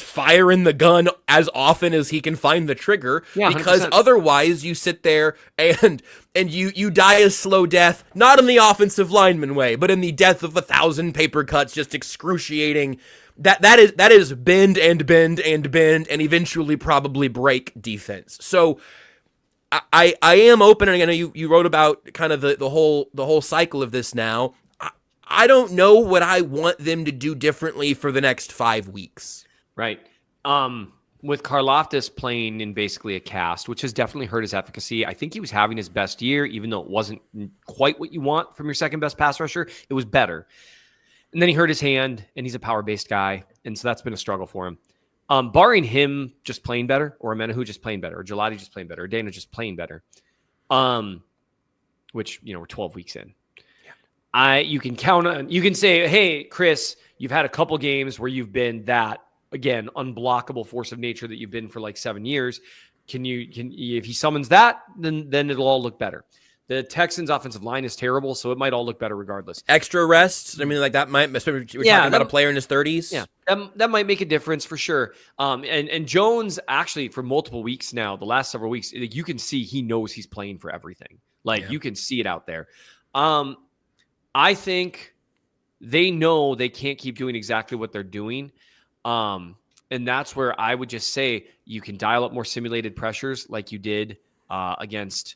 firing the gun as often as he can find the trigger, because 100%. Otherwise you sit there and you die a slow death, not in the offensive lineman way, but in the death of 1,000 paper cuts, just excruciating. That is bend and eventually probably break defense. So I am open, and I know you wrote about kind of the whole cycle of this now. I don't know what I want them to do differently for the next 5 weeks. Right. With Karlaftis playing in basically a cast, which has definitely hurt his efficacy. I think he was having his best year, even though it wasn't quite what you want from your second best pass rusher. It was better. And then he hurt his hand, and he's a power-based guy, and so that's been a struggle for him. Barring him just playing better, or Amenahu just playing better, or Gelati just playing better, or Dana just playing better, which, we're 12 weeks in. You can count on, you can say, hey, Chris, you've had a couple games where you've been that, again, unblockable force of nature that you've been for like 7 years. If he summons that, then it'll all look better. The Texans' offensive line is terrible, so it might all look better regardless. Extra rests. I mean, like that might. We're talking about a player in his 30s. Yeah, that might make a difference for sure. And Jones actually for multiple weeks now, the last several weeks, you can see he knows he's playing for everything. You can see it out there. I think they know they can't keep doing exactly what they're doing. And that's where I would just say you can dial up more simulated pressures like you did against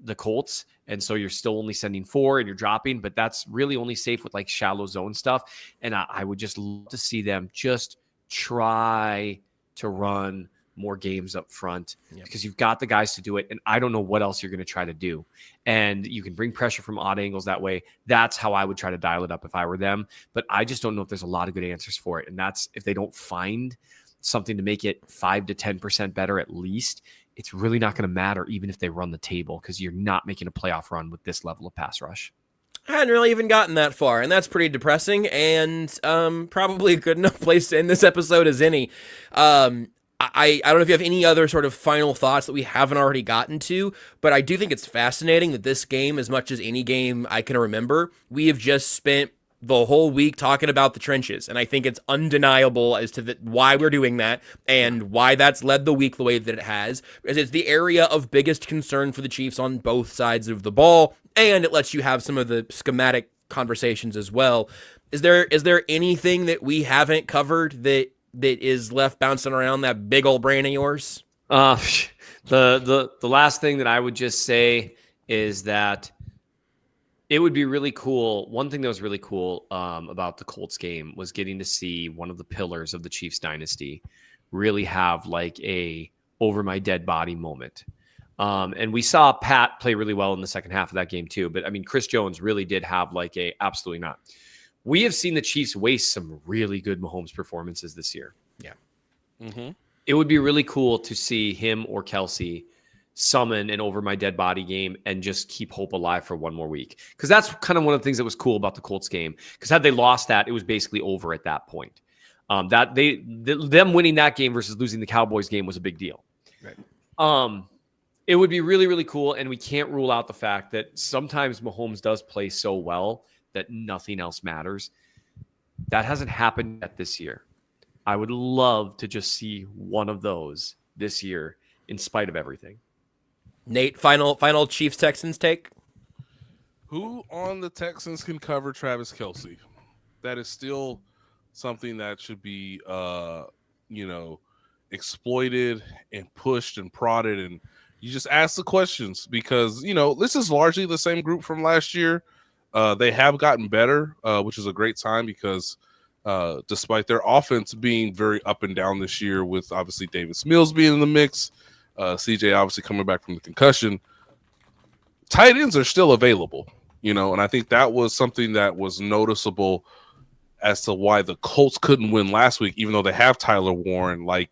the Colts. And so you're still only sending 4 and you're dropping, but that's really only safe with like shallow zone stuff. And I would just love to see them just try to run more games up front because you've got the guys to do it. And I don't know what else you're going to try to do. And you can bring pressure from odd angles that way. That's how I would try to dial it up if I were them. But I just don't know if there's a lot of good answers for it. And that's if they don't find something to make it 5 to 10% better at least, it's really not going to matter even if they run the table because you're not making a playoff run with this level of pass rush. I hadn't really even gotten that far, and that's pretty depressing and probably a good enough place to end this episode as any. I don't know if you have any other sort of final thoughts that we haven't already gotten to, but I do think it's fascinating that this game, as much as any game I can remember, we have just spent the whole week talking about the trenches, and I think it's undeniable as to why we're doing that and why that's led the week the way that it has, because it's the area of biggest concern for the Chiefs on both sides of the ball, and it lets you have some of the schematic conversations as well. Is there anything that we haven't covered that is left bouncing around that big old brain of yours? The last thing that I would just say is that it would be really cool. One thing that was really cool about the Colts game was getting to see one of the pillars of the Chiefs dynasty really have like a over my dead body moment. And we saw Pat play really well in the second half of that game too. But I mean, Chris Jones really did have like a absolutely not. We have seen the Chiefs waste some really good Mahomes performances this year. Yeah. Mm-hmm. It would be really cool to see him or Kelsey summon an over my dead body game and just keep hope alive for one more week. Because that's kind of one of the things that was cool about the Colts game. Because had they lost that, it was basically over at that point. Them winning that game versus losing the Cowboys game was a big deal. Right. It would be really, really cool. And we can't rule out the fact that sometimes Mahomes does play so well that nothing else matters. That hasn't happened yet this year. I would love to just see one of those this year in spite of everything. Nate, final Chiefs Texans take. Who on the Texans can cover Travis Kelce? That is still something that should be, exploited and pushed and prodded. And you just ask the questions because, this is largely the same group from last year. They have gotten better, which is a great sign because despite their offense being very up and down this year with obviously Davis Mills being in the mix, CJ obviously coming back from the concussion, tight ends are still available, and I think that was something that was noticeable as to why the Colts couldn't win last week, even though they have Tyler Warren. They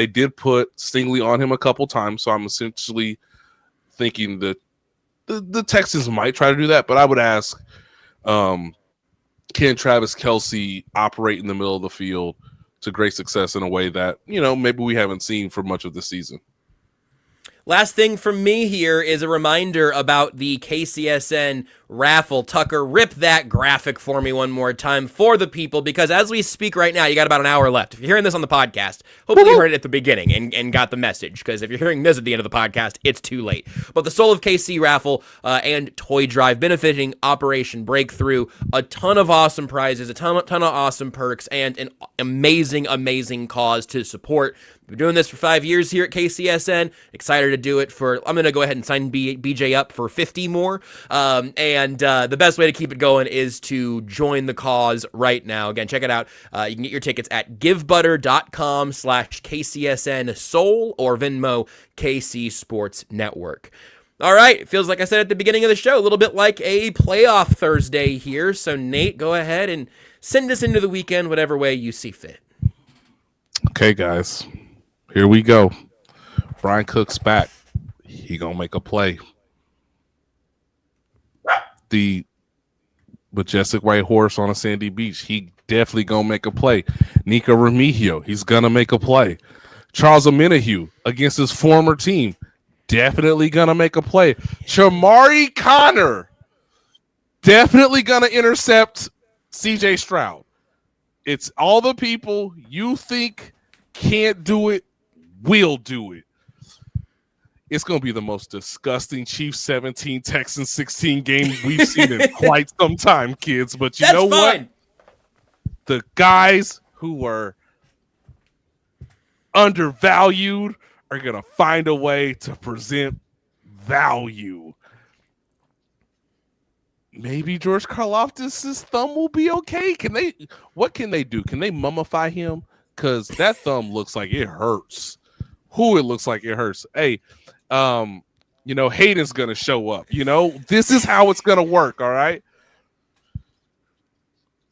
did put Stingley on him a couple times, so I'm essentially thinking that the Texans might try to do that, but I would ask, can Travis Kelce operate in the middle of the field to great success in a way that, maybe we haven't seen for much of the season? Last thing from me here is a reminder about the KCSN raffle. Tucker, rip that graphic for me one more time for the people, because as we speak right now, you got about an hour left. If you're hearing this on the podcast, hopefully you heard it at the beginning and got the message, because if you're hearing this at the end of the podcast, it's too late. But the Soul of KC raffle and toy drive benefiting Operation Breakthrough, a ton of awesome prizes, a ton of awesome perks, and an amazing cause to support. We've been doing this for 5 years here at KCSN. Excited to do it I'm going to go ahead and sign BJ up for 50 more. And the best way to keep it going is to join the cause right now. Again, check it out. You can get your tickets at givebutter.com/KCSN Soul or Venmo KC Sports Network. All right. It feels like I said at the beginning of the show, a little bit like a playoff Thursday here. So, Nate, go ahead and send us into the weekend whatever way you see fit. Okay, guys. Here we go. Brian Cook's back. He gonna make a play. The majestic white horse on a sandy beach. He definitely gonna make a play. Nico Remigio. He's gonna make a play. Charles Omenihu against his former team. Definitely gonna make a play. Chamari Connor. Definitely gonna intercept CJ Stroud. It's all the people you think can't do it, will do it. It's going to be the most disgusting Chiefs 17, Texans 16 game we've seen in quite some time, kids. But you know what? The guys who were undervalued are going to find a way to present value. Maybe George Karlaftis' thumb will be okay. What can they do? Can they mummify him? Because that thumb looks like it hurts. It looks like it hurts. Hey, Hayden's gonna show up. This is how it's gonna work. All right.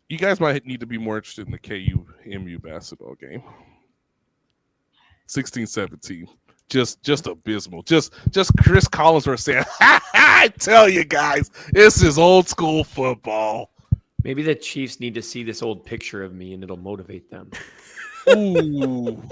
You guys might need to be more interested in the KU-MU basketball game. 16-17. Just abysmal. Just Chris Collinsworth saying, I tell you guys, this is old school football. Maybe the Chiefs need to see this old picture of me and it'll motivate them. Ooh.